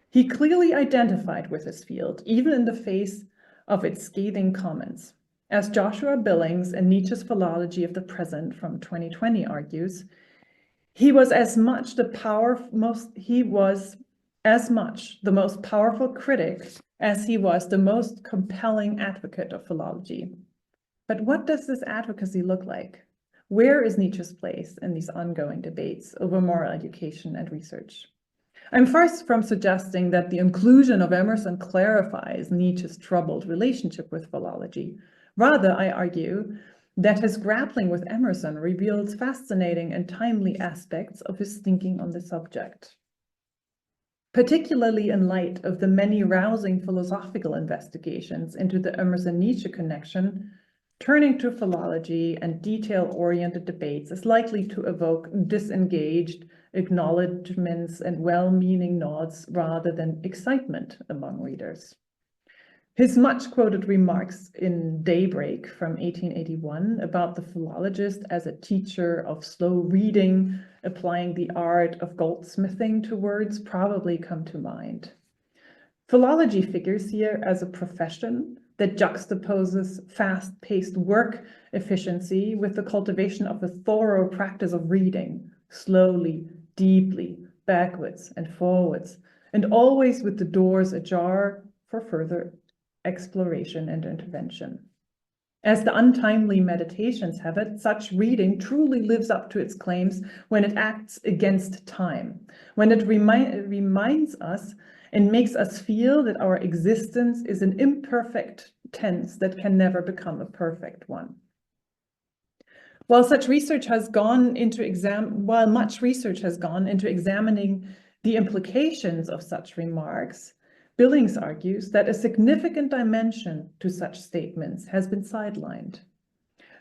S2: he clearly identified with his field, even in the face of its scathing comments. As Joshua Billings in Nietzsche's Philology of the Present from 2020 argues, he was as much the most powerful critic as he was the most compelling advocate of philology. But what does this advocacy look like? Where is Nietzsche's place in these ongoing debates over moral education and research? I'm first from suggesting that the inclusion of Emerson clarifies Nietzsche's troubled relationship with philology. Rather, I argue that his grappling with Emerson reveals fascinating and timely aspects of his thinking on the subject. Particularly in light of the many rousing philosophical investigations into the Emerson-Nietzsche connection, turning to philology and detail-oriented debates is likely to evoke disengaged acknowledgements and well-meaning nods rather than excitement among readers. His much-quoted remarks in Daybreak from 1881 about the philologist as a teacher of slow reading, applying the art of goldsmithing to words, probably come to mind. Philology figures here as a profession that juxtaposes fast-paced work efficiency with the cultivation of a thorough practice of reading, slowly, deeply, backwards and forwards, and always with the doors ajar for further exploration and intervention. As the untimely Meditations have it, such reading truly lives up to its claims when it acts against time, when it reminds us and makes us feel that our existence is an imperfect tense that can never become a perfect one. While much research has gone into examining the implications of such remarks, Billings argues that a significant dimension to such statements has been sidelined.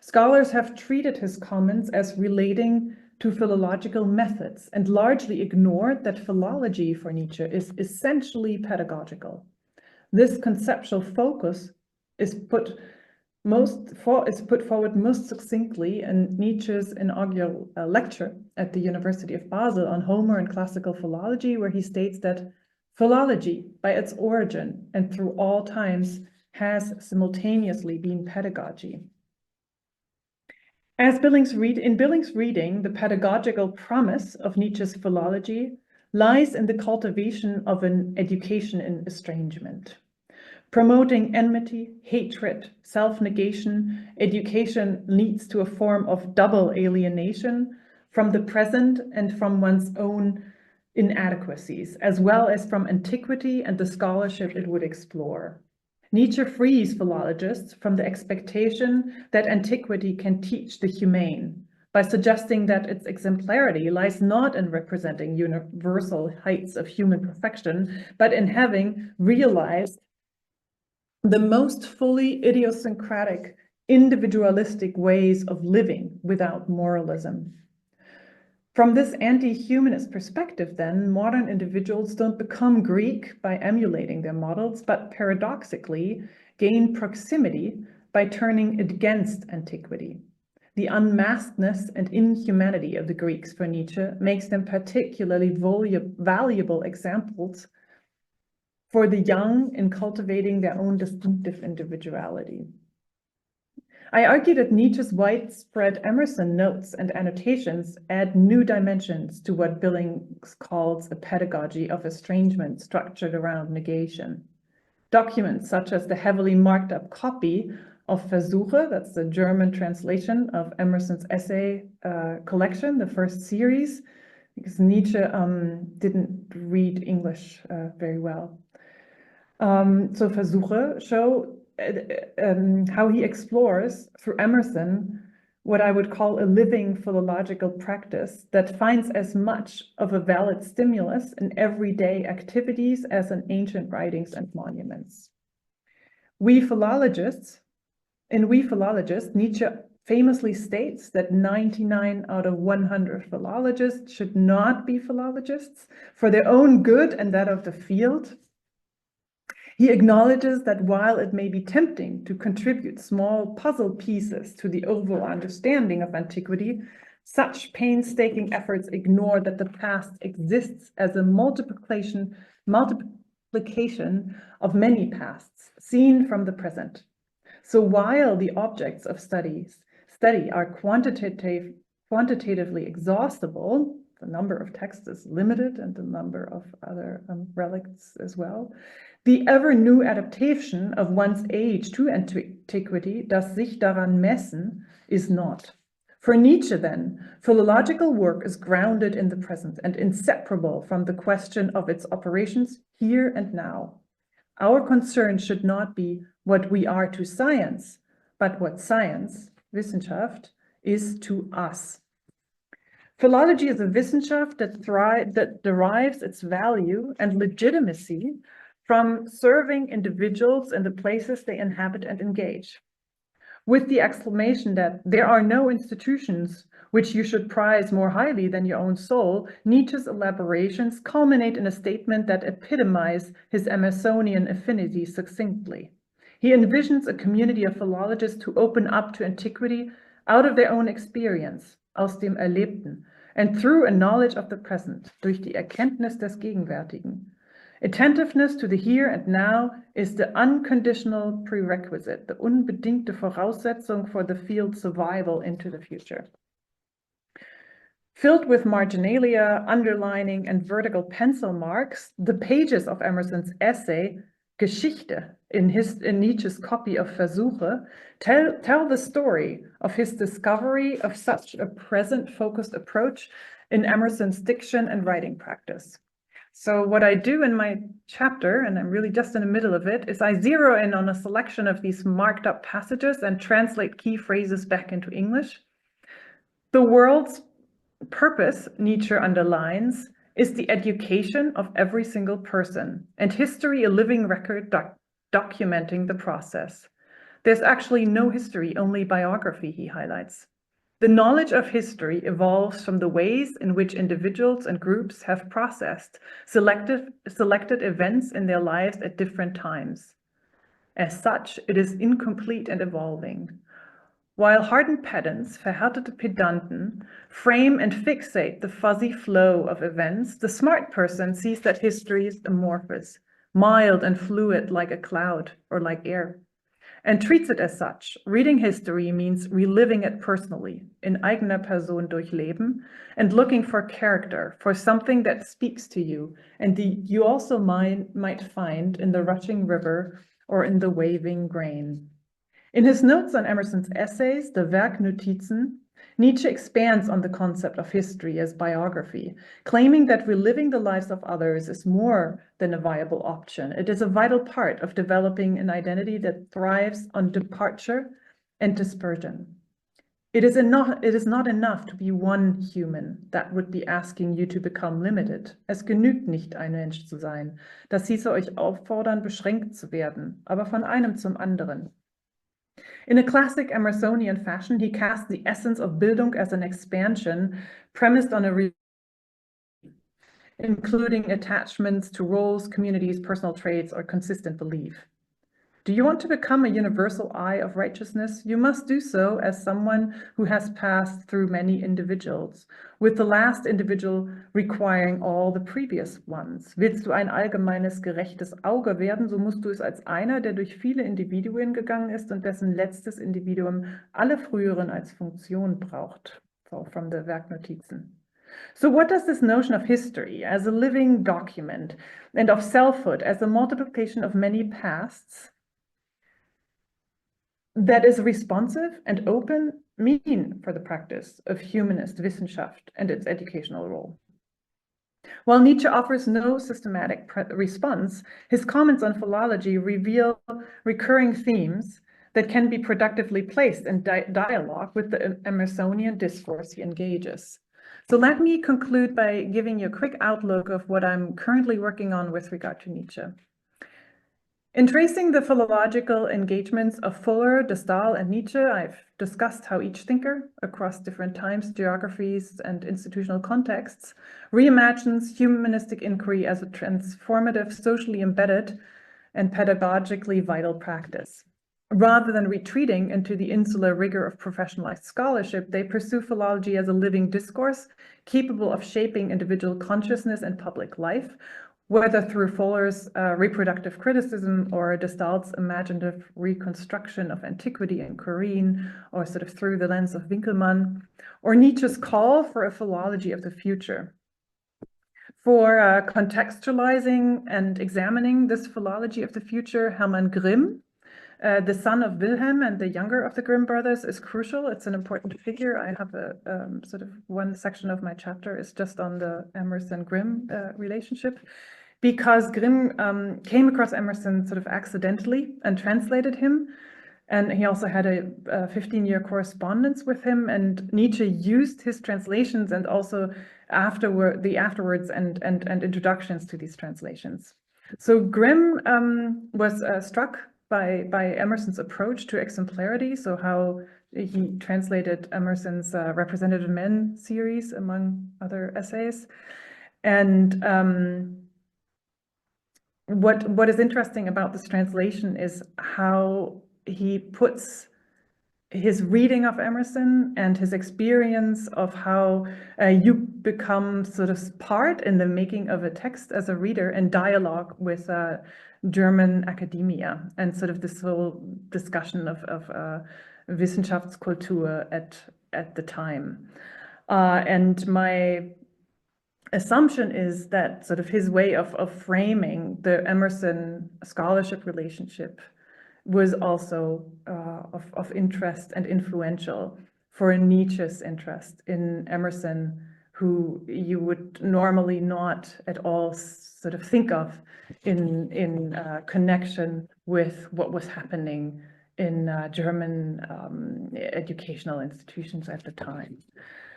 S2: Scholars have treated his comments as relating to philological methods and largely ignored that philology for Nietzsche is essentially pedagogical. This conceptual focus is put forward most succinctly in Nietzsche's inaugural lecture at the University of Basel on Homer and classical philology, where he states that philology, by its origin and through all times, has simultaneously been pedagogy. In Billings' reading, the pedagogical promise of Nietzsche's philology lies in the cultivation of an education in estrangement. Promoting enmity, hatred, self-negation, education leads to a form of double alienation from the present and from one's own inadequacies, as well as from antiquity and the scholarship it would explore. Nietzsche frees philologists from the expectation that antiquity can teach the humane by suggesting that its exemplarity lies not in representing universal heights of human perfection, but in having realized the most fully idiosyncratic, individualistic ways of living without moralism. From this anti-humanist perspective, then, modern individuals don't become Greek by emulating their models, but paradoxically gain proximity by turning against antiquity. The unmaskedness and inhumanity of the Greeks for Nietzsche makes them particularly valuable examples for the young in cultivating their own distinctive individuality. I argue that Nietzsche's widespread Emerson notes and annotations add new dimensions to what Billings calls a pedagogy of estrangement structured around negation. Documents such as the heavily marked up copy of Versuche, that's the German translation of Emerson's essay collection, the first series, because Nietzsche didn't read English very well. So Versuche show how he explores through Emerson what I would call a living philological practice that finds as much of a valid stimulus in everyday activities as in ancient writings and monuments. In We Philologists, Nietzsche famously states that 99 out of 100 philologists should not be philologists for their own good and that of the field. He acknowledges that while it may be tempting to contribute small puzzle pieces to the overall understanding of antiquity, such painstaking efforts ignore that the past exists as a multiplication of many pasts seen from the present. So while the objects of study are quantitatively exhaustible, the number of texts is limited and the number of other relics as well, the ever-new adaptation of one's age to antiquity, das sich daran messen, is not. For Nietzsche, then, philological work is grounded in the present and inseparable from the question of its operations here and now. Our concern should not be what we are to science, but what science, Wissenschaft, is to us. Philology is a Wissenschaft that derives its value and legitimacy from serving individuals in the places they inhabit and engage. With the exclamation that there are no institutions which you should prize more highly than your own soul, Nietzsche's elaborations culminate in a statement that epitomizes his Emersonian affinity succinctly. He envisions a community of philologists who open up to antiquity out of their own experience, aus dem Erlebten, and through a knowledge of the present, durch die Erkenntnis des Gegenwärtigen. Attentiveness to the here and now is the unconditional prerequisite, the unbedingte Voraussetzung for the field's survival into the future. Filled with marginalia, underlining, and vertical pencil marks, the pages of Emerson's essay Geschichte, in Nietzsche's copy of Versuche, tell the story of his discovery of such a present-focused approach in Emerson's diction and writing practice. So what I do in my chapter, and I'm really just in the middle of it, is I zero in on a selection of these marked up passages and translate key phrases back into English. The world's purpose, Nietzsche underlines, is the education of every single person, and history a living record documenting the process. There's actually no history, only biography, he highlights. The knowledge of history evolves from the ways in which individuals and groups have processed selected events in their lives at different times. As such, it is incomplete and evolving. While hardened pedants, verhärtete Pedanten, frame and fixate the fuzzy flow of events, the smart person sees that history is amorphous, mild and fluid like a cloud or like air, and treats it as such. Reading history means reliving it personally, in eigener Person durchleben, and looking for character, for something that speaks to you, and you also might find in the rushing river or in the waving grain. In his notes on Emerson's essays, the Werknotizen, Nietzsche expands on the concept of history as biography, claiming that reliving the lives of others is more than a viable option. It is a vital part of developing an identity that thrives on departure and dispersion. It is not enough to be one human. That would be asking you to become limited. Es genügt nicht, ein Mensch zu sein. Das hieße euch auffordern, beschränkt zu werden, aber von einem zum anderen. In a classic Emersonian fashion, he casts the essence of Bildung as an expansion premised on a including attachments to roles, communities, personal traits, or consistent belief. Do you want to become a universal eye of righteousness? You must do so as someone who has passed through many individuals, with the last individual requiring all the previous ones. Willst du ein allgemeines, gerechtes Auge werden, so musst du es als einer, der durch viele Individuen gegangen ist und dessen letztes Individuum alle früheren als Funktion braucht. So from the Werknotizen. So what does this notion of history as a living document and of selfhood as a multiplication of many pasts that is responsive and open mean for the practice of humanist Wissenschaft and its educational role? While Nietzsche offers no systematic response, his comments on philology reveal recurring themes that can be productively placed in dialogue with the Emersonian discourse he engages. So let me conclude by giving you a quick outlook of what I'm currently working on with regard to Nietzsche. In tracing the philological engagements of Fuller, de Staël, and Nietzsche, I've discussed how each thinker, across different times, geographies, and institutional contexts, reimagines humanistic inquiry as a transformative, socially embedded, and pedagogically vital practice. Rather than retreating into the insular rigor of professionalized scholarship, they pursue philology as a living discourse capable of shaping individual consciousness and public life, whether through Fuller's reproductive criticism or de Staël's imaginative reconstruction of antiquity and Corinne, or sort of through the lens of Winkelmann, or Nietzsche's call for a philology of the future. For contextualizing and examining this philology of the future, Hermann Grimm, the son of Wilhelm and the younger of the Grimm brothers, is crucial. It's an important figure. I have a sort of one section of my chapter is just on the Emerson-Grimm relationship, because Grimm came across Emerson sort of accidentally and translated him. And he also had a 15-year correspondence with him, and Nietzsche used his translations and also afterwards and introductions to these translations. So Grimm was struck by Emerson's approach to exemplarity, so how he translated Emerson's Representative Men series, among other essays. And what is interesting about this translation is how he puts his reading of Emerson and his experience of how you become sort of part in the making of a text as a reader in dialogue with German academia, and sort of this whole discussion of Wissenschaftskultur at the time. And my assumption is that sort of his way of framing the Emerson scholarship relationship was also of interest and influential for Nietzsche's interest in Emerson, who you would normally not at all sort of think of in connection with what was happening in German educational institutions at the time.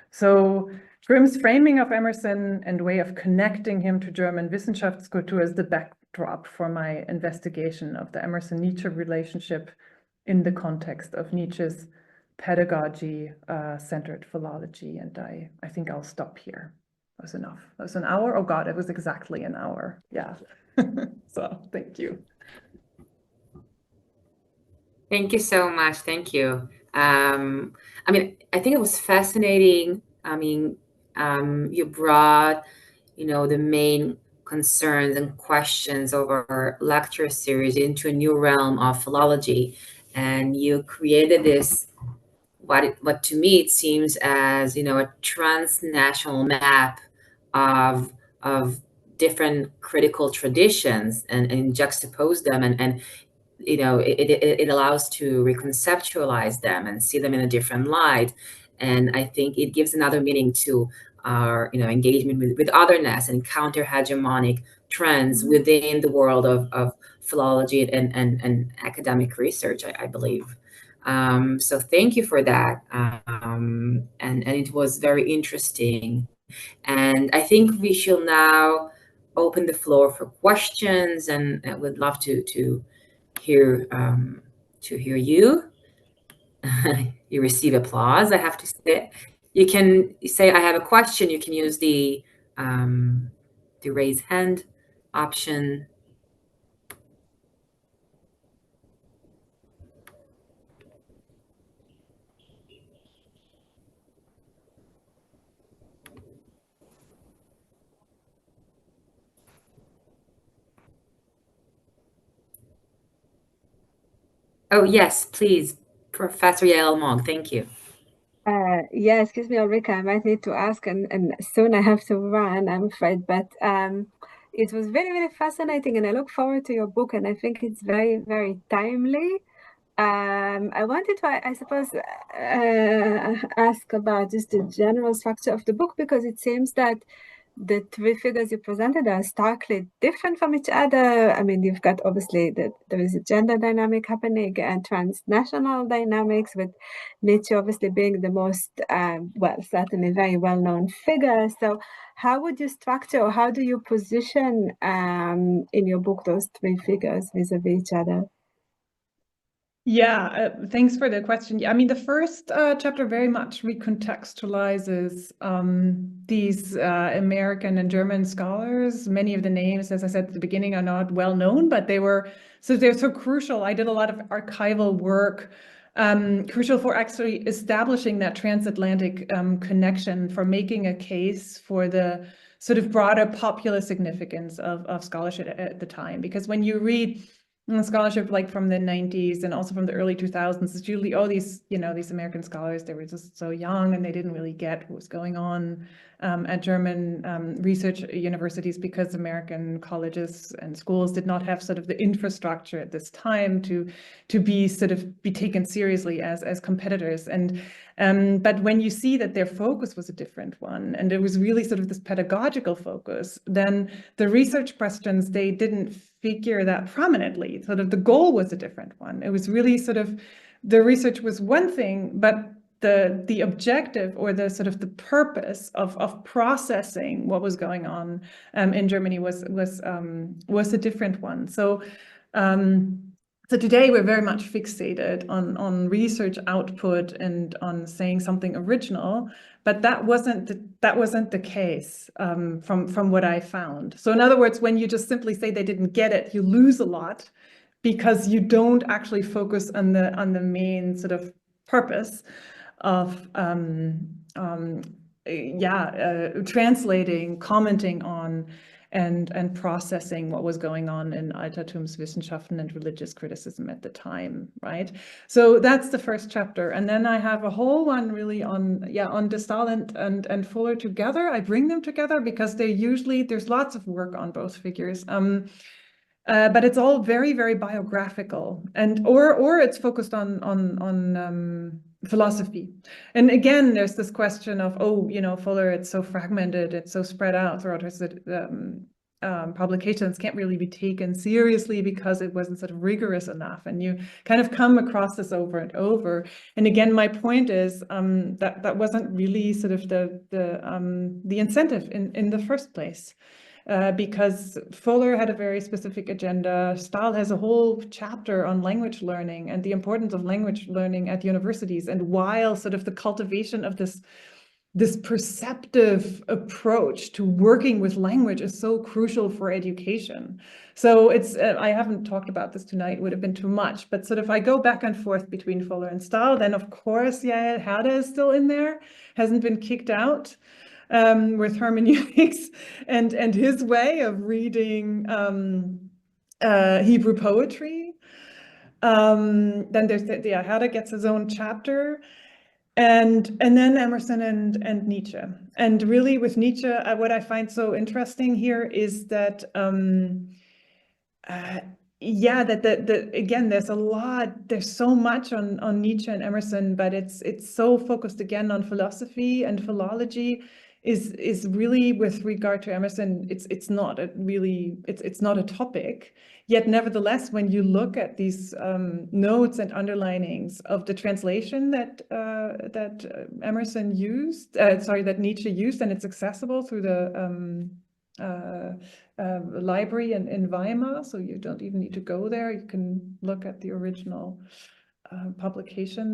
S2: So Grimm's framing of Emerson and way of connecting him to German Wissenschaftskultur is the backdrop for my investigation of the Emerson-Nietzsche relationship in the context of Nietzsche's pedagogy-centered philology. And I think I'll stop here. That was enough. That was an hour? Oh God, it was exactly an hour. Yeah. So thank you.
S1: Thank you so much. Thank you. I mean, I think it was fascinating. I mean, you brought, the main concerns and questions of our lecture series into a new realm of philology, and you created this, what to me it seems as, a transnational map of different critical traditions, and juxtapose them, and it allows to reconceptualize them and see them in a different light. And I think it gives another meaning to our, engagement with otherness and counter-hegemonic trends within the world of philology and academic research, I believe. So thank you for that. And it was very interesting. And I think we shall now open the floor for questions, and I would love to hear you. You receive applause, I have to say. You can say, I have a question. You can use the raise hand option. Oh, yes, please, Professor Yael Mog, thank you.
S3: Yeah, excuse me, Ulrike, I might need to ask, and soon I have to run, I'm afraid, but it was very, very fascinating, and I look forward to your book, and I think it's very, very timely. I wanted to, I suppose, ask about just the general structure of the book, because it seems that the three figures you presented are starkly different from each other. I mean, you've got obviously that there is a gender dynamic happening and transnational dynamics, with Nietzsche obviously being the most, well, certainly very well-known figure. So how would you structure, or how do you position in your book those three figures vis-a-vis each other?
S2: Yeah, thanks for the question. I mean, the first chapter very much recontextualizes these American and German scholars. Many of the names, as I said at the beginning, are not well known, but they're so crucial. I did a lot of archival work, crucial for actually establishing that transatlantic connection, for making a case for the sort of broader popular significance of scholarship at the time. Because when you read scholarship like from the 90s and also from the early 2000s, it's usually, oh, these American scholars, they were just so young and they didn't really get what was going on at German research universities, because American colleges and schools did not have sort of the infrastructure at this time to be taken seriously as competitors. And but when you see that their focus was a different one, and it was really sort of this pedagogical focus, then the research questions, they didn't figure that prominently. Sort of the goal was a different one. It was really sort of, the research was one thing, but the objective, or the sort of the purpose of processing what was going on in Germany was a different one. So so today we're very much fixated on research output and on saying something original, but that wasn't the case from what I found. So in other words, when you just simply say they didn't get it, you lose a lot, because you don't actually focus on the main sort of purpose of translating, commenting on, and processing what was going on in Altertumswissenschaften and religious criticism at the time, right? So that's the first chapter. And then I have a whole one really on de Staël and Fuller together. I bring them together because there's lots of work on both figures. But it's all very, very biographical, or it's focused on philosophy. And again, there's this question of, Fuller, it's so fragmented, it's so spread out throughout his publications, can't really be taken seriously because it wasn't sort of rigorous enough. And you kind of come across this over and over. And again, my point is that wasn't really sort of the incentive in the first place. Because Fuller had a very specific agenda. Staël has a whole chapter on language learning and the importance of language learning at universities, and while sort of the cultivation of this perceptive approach to working with language is so crucial for education. So it's, I haven't talked about this tonight, would have been too much, but sort of I go back and forth between Fuller and Staël. Then of course, Herder is still in there, hasn't been kicked out. With hermeneutics and his way of reading Hebrew poetry. Then there's Herder gets his own chapter, and then Emerson and Nietzsche. And really with Nietzsche, what I find so interesting here is that again, there's so much on Nietzsche and Emerson, but it's so focused again on philosophy and philology. Is really, with regard to Emerson, it's not a topic. Yet nevertheless, when you look at these notes and underlinings of the translation that Emerson used, that Nietzsche used, and it's accessible through the library in Weimar, so you don't even need to go there. You can look at the original publication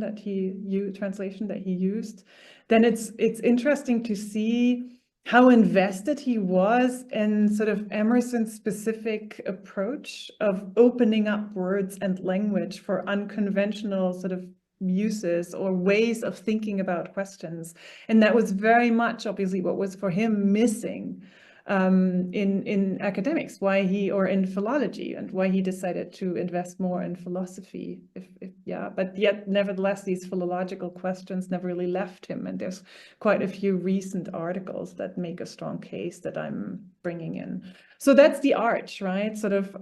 S2: translation that he used. Then it's interesting to see how invested he was in sort of Emerson's specific approach of opening up words and language for unconventional sort of uses or ways of thinking about questions. And that was very much obviously what was for him missing in academics, or in philology, and why he decided to invest more in philosophy. But yet nevertheless, these philological questions never really left him. And there's quite a few recent articles that make a strong case that I'm bringing in. So that's the arch, right? Sort of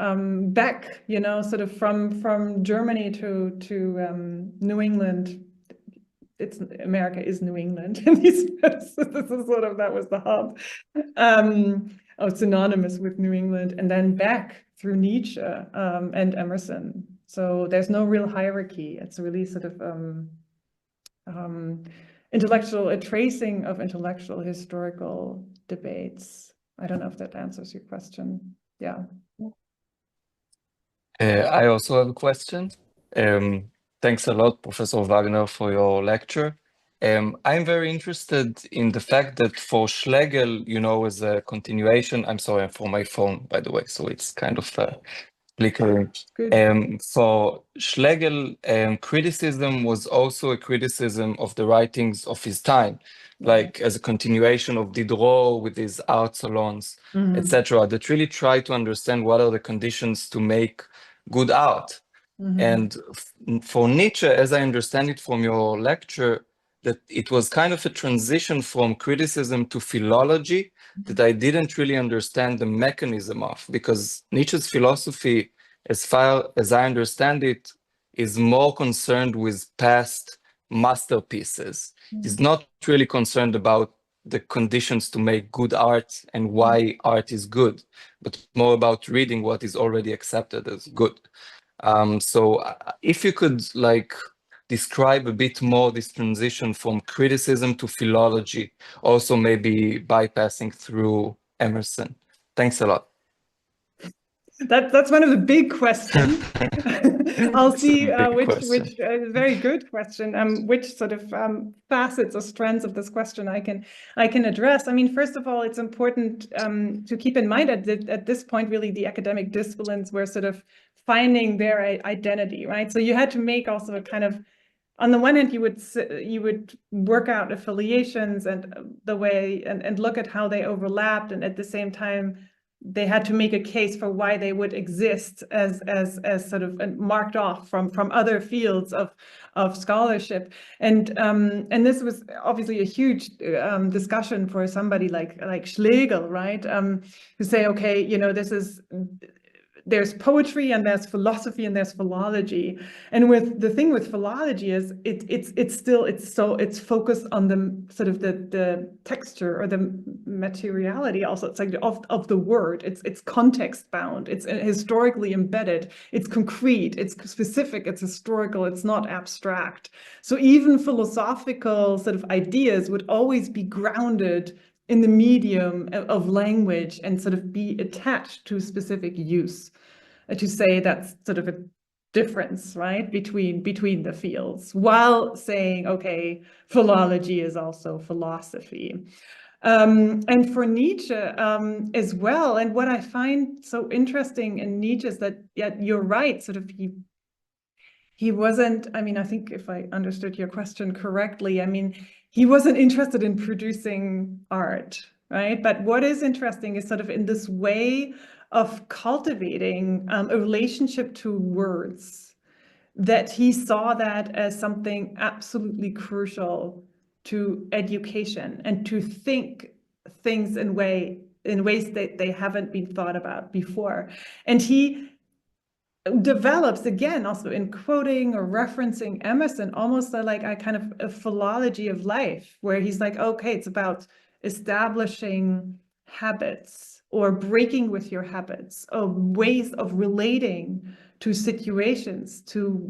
S2: back, sort of from Germany to New England. America is New England. That was the hub. Synonymous with New England, and then back through Nietzsche and Emerson. So there's no real hierarchy. It's really sort of a tracing of intellectual historical debates. I don't know if that answers your question. Yeah.
S4: I also have a question. Thanks a lot, Professor Wagner, for your lecture. I'm very interested in the fact that for Schlegel, as a continuation, I'm sorry, I'm for my phone, by the way, so it's kind of flickering. For Schlegel, criticism was also a criticism of the writings of his time, like as a continuation of Diderot with his art salons, etc., that really try to understand what are the conditions to make good art. And for Nietzsche, as I understand it from your lecture, that it was kind of a transition from criticism to philology that I didn't really understand the mechanism of, because Nietzsche's philosophy, as far as I understand it, is more concerned with past masterpieces. He's not really concerned about the conditions to make good art and why art is good, but more about reading what is already accepted as good. So if you could describe a bit more this transition from criticism to philology, also maybe bypassing through Emerson. Thanks a lot.
S2: That's one of the big questions. I'll see which very good question. Which sort of facets or strands of this question I can address. I mean, first of all, it's important to keep in mind that at this point, really, the academic disciplines were sort of finding their identity, right? So you had to make also a kind of, on the one hand, you would work out affiliations and the way and look at how they overlapped, and at the same time they had to make a case for why they would exist as sort of marked off from other fields of scholarship. And this was obviously a huge discussion for somebody like Schlegel, right? Who say, okay, you know, there's poetry and there's philosophy and there's philology. And with the thing with philology is it's focused on the sort of the texture or the materiality also. It's like of the word. It's context bound. It's historically embedded. It's concrete. It's specific. It's historical. It's not abstract. So even philosophical sort of ideas would always be grounded in the medium of language and sort of be attached to specific use, to say that's sort of a difference, right, between the fields, while saying, okay, philology is also philosophy. And for Nietzsche as well. And what I find so interesting in Nietzsche is that, yeah, you're right, sort of he wasn't, I mean, I think if I understood your question correctly, I mean, he wasn't interested in producing art, right? But what is interesting is sort of in this way of cultivating a relationship to words, that he saw that as something absolutely crucial to education and to think things in ways that they haven't been thought about before. And he develops, again, also in quoting or referencing Emerson, almost like a kind of a philology of life, where he's like, okay, it's about establishing habits or breaking with your habits, or ways of relating to situations, to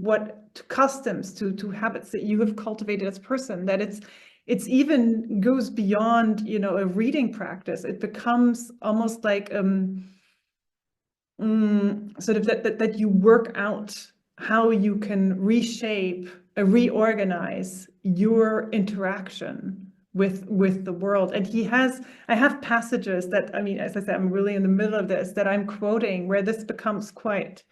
S2: customs, to habits that you have cultivated as a person, that it's even goes beyond, you know, a reading practice. It becomes almost like sort of that you work out how you can reshape, reorganize your interaction with the world. And I have passages that, I mean, as I said, I'm really in the middle of this, that I'm quoting, where this becomes quite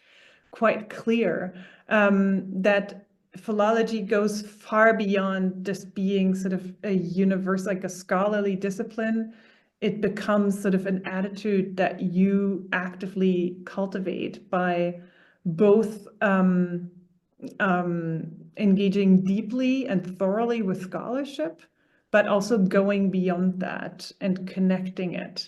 S2: clear, that philology goes far beyond just being sort of a universe, like a scholarly discipline. It becomes sort of an attitude that you actively cultivate by both engaging deeply and thoroughly with scholarship, but also going beyond that and connecting it.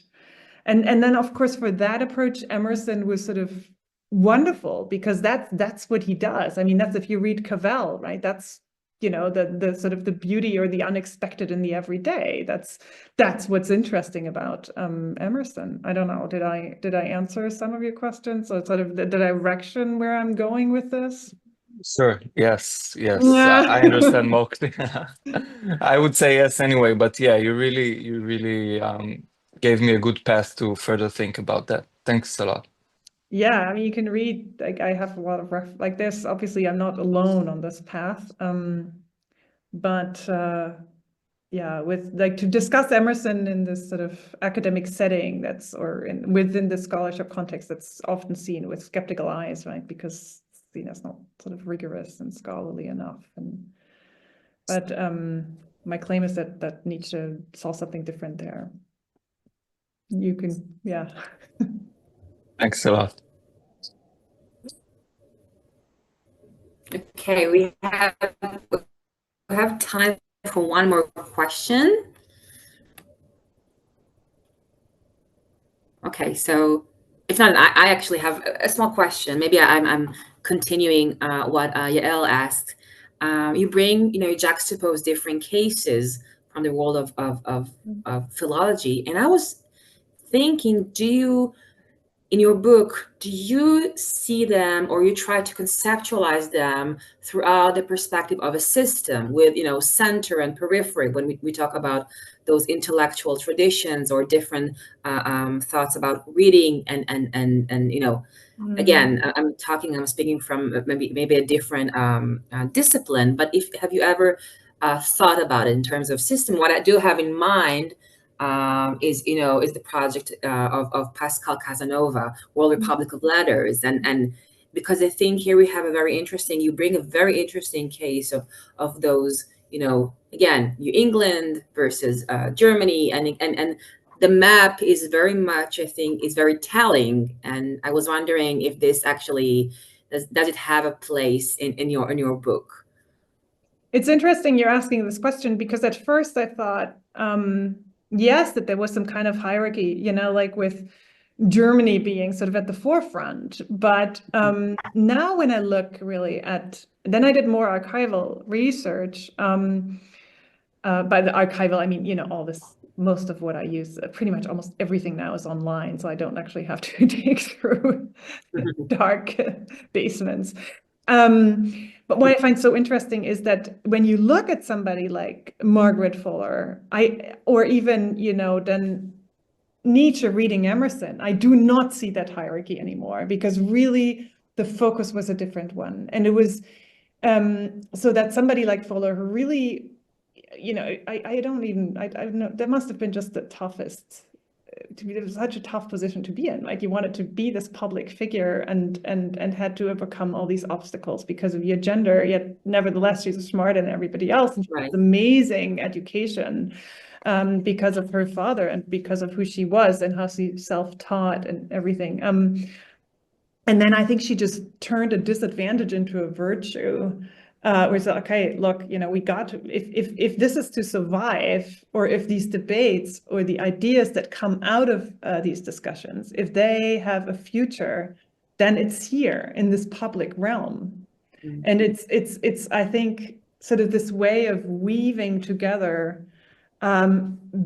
S2: And then, of course, for that approach, Emerson was sort of wonderful, because that's what he does. I mean, that's, if you read Cavell, right? That's, you know, the sort of the beauty or the unexpected in the everyday. That's what's interesting about Emerson. I don't know. Did I answer some of your questions, or sort of the direction where I'm going with this?
S4: Sure. Yes.
S2: Yeah.
S4: I understand mostly. I would say yes anyway, but yeah, you really gave me a good path to further think about that. Thanks a lot.
S2: Yeah, I mean, you can read, like, I have a lot of like this. Obviously, I'm not alone on this path, but yeah, with like to discuss Emerson in this sort of academic setting, within the scholarship context, that's often seen with skeptical eyes, right? Because it's seen as not sort of rigorous and scholarly enough. But my claim is that Nietzsche saw something different there. You can, yeah.
S4: Thanks a lot.
S1: Okay, we have time for one more question. Okay, so if not, I actually have a small question. Maybe I'm continuing what Yael asked. You bring, you juxtapose different cases from the world of philology, and I was thinking, in your book, do you see them, or you try to conceptualize them throughout the perspective of a system with, center and periphery, when we talk about those intellectual traditions or different thoughts about reading and again, I'm speaking from maybe a different discipline, but have you ever thought about it in terms of system? What I do have in mind is the project of Pascal Casanova, World Republic of Letters, and because I think here we have you bring a very interesting case of those, again, New England versus Germany, and the map is very much, I think, is very telling. And I was wondering if this actually, does it have a place in your book?
S2: It's interesting you're asking this question, because at first I thought, yes, that there was some kind of hierarchy, you know, like with Germany being sort of at the forefront. But now when I look really at, then I did more archival research. By the archival, I mean, you know, all this, most of what I use, pretty much almost everything now is online, so I don't actually have to dig through dark basements. But what I find so interesting is that when you look at somebody like Margaret Fuller, or even, you know, then Nietzsche reading Emerson, I do not see that hierarchy anymore, because really the focus was a different one. And it was so that somebody like Fuller, who really, you know, I don't know, that must have been just the toughest, to be, it was such a tough position to be in. Like, you wanted to be this public figure and had to overcome all these obstacles because of your gender, yet nevertheless she's smarter than everybody else, and she has amazing education because of her father and because of who she was and how she self-taught and everything. And then I think she just turned a disadvantage into a virtue. We said, okay, look, you know, we got to, if this is to survive, or if these debates or the ideas that come out of these discussions, if they have a future, then it's here in this public realm. Mm-hmm. And it's I think sort of this way of weaving together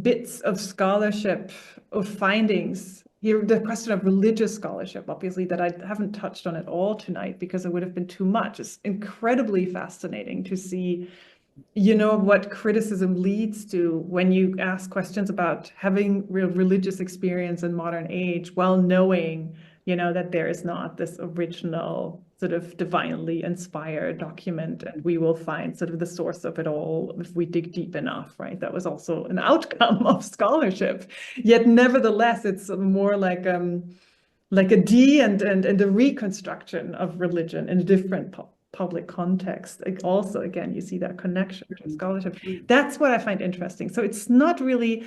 S2: bits of scholarship, of findings. Here, the question of religious scholarship, obviously, that I haven't touched on at all tonight because it would have been too much. It's incredibly fascinating to see, you know, what criticism leads to when you ask questions about having real religious experience in modern age, while knowing, you know, that there is not this original sort of divinely inspired document, and we will find sort of the source of it all if we dig deep enough, right? That was also an outcome of scholarship. Yet nevertheless, it's more like a and a reconstruction of religion in a different public context. Like, also, again, you see that connection to scholarship. That's what I find interesting. So it's not really,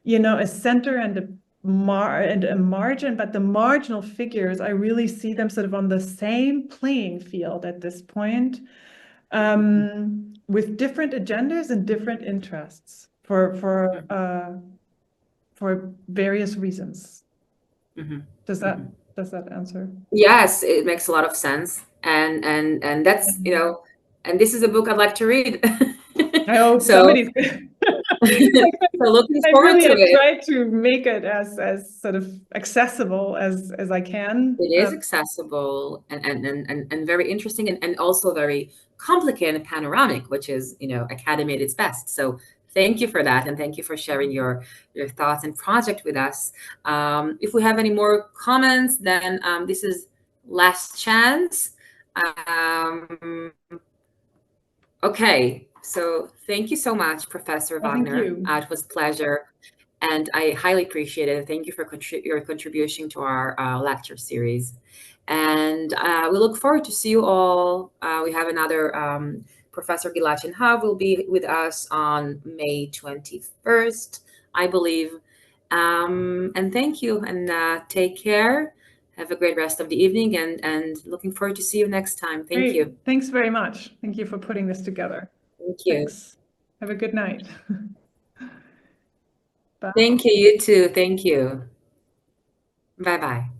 S2: you know, a center and a margin, but the marginal figures, I really see them sort of on the same playing field at this point, with different agendas and different interests for various reasons. Mm-hmm. Does that answer?
S1: Yes, it makes a lot of sense, and that's, you know, and this is a book I'd like to read.
S2: I hope somebody's.
S1: So looking forward to it.
S2: I try to make it as sort of accessible as I can.
S1: It is accessible and very interesting, and also very complicated and panoramic, which is, you know, academy at its best. So thank you for that, and thank you for sharing your thoughts and project with us. If we have any more comments, then this is last chance. Okay. So thank you so much, Professor Wagner. It was a pleasure, and I highly appreciate it. Thank you for your contribution to our lecture series. And we look forward to see you all. We have another Professor Gilad Shenhav will be with us on May 21st, I believe. And thank you, and take care. Have a great rest of the evening, and looking forward to see you next time. Thank you.
S2: Thanks very much. Thank you for putting this together.
S1: Thank you.
S2: Thanks. Have a good night.
S1: Bye. Thank you. You too. Thank you. Bye-bye.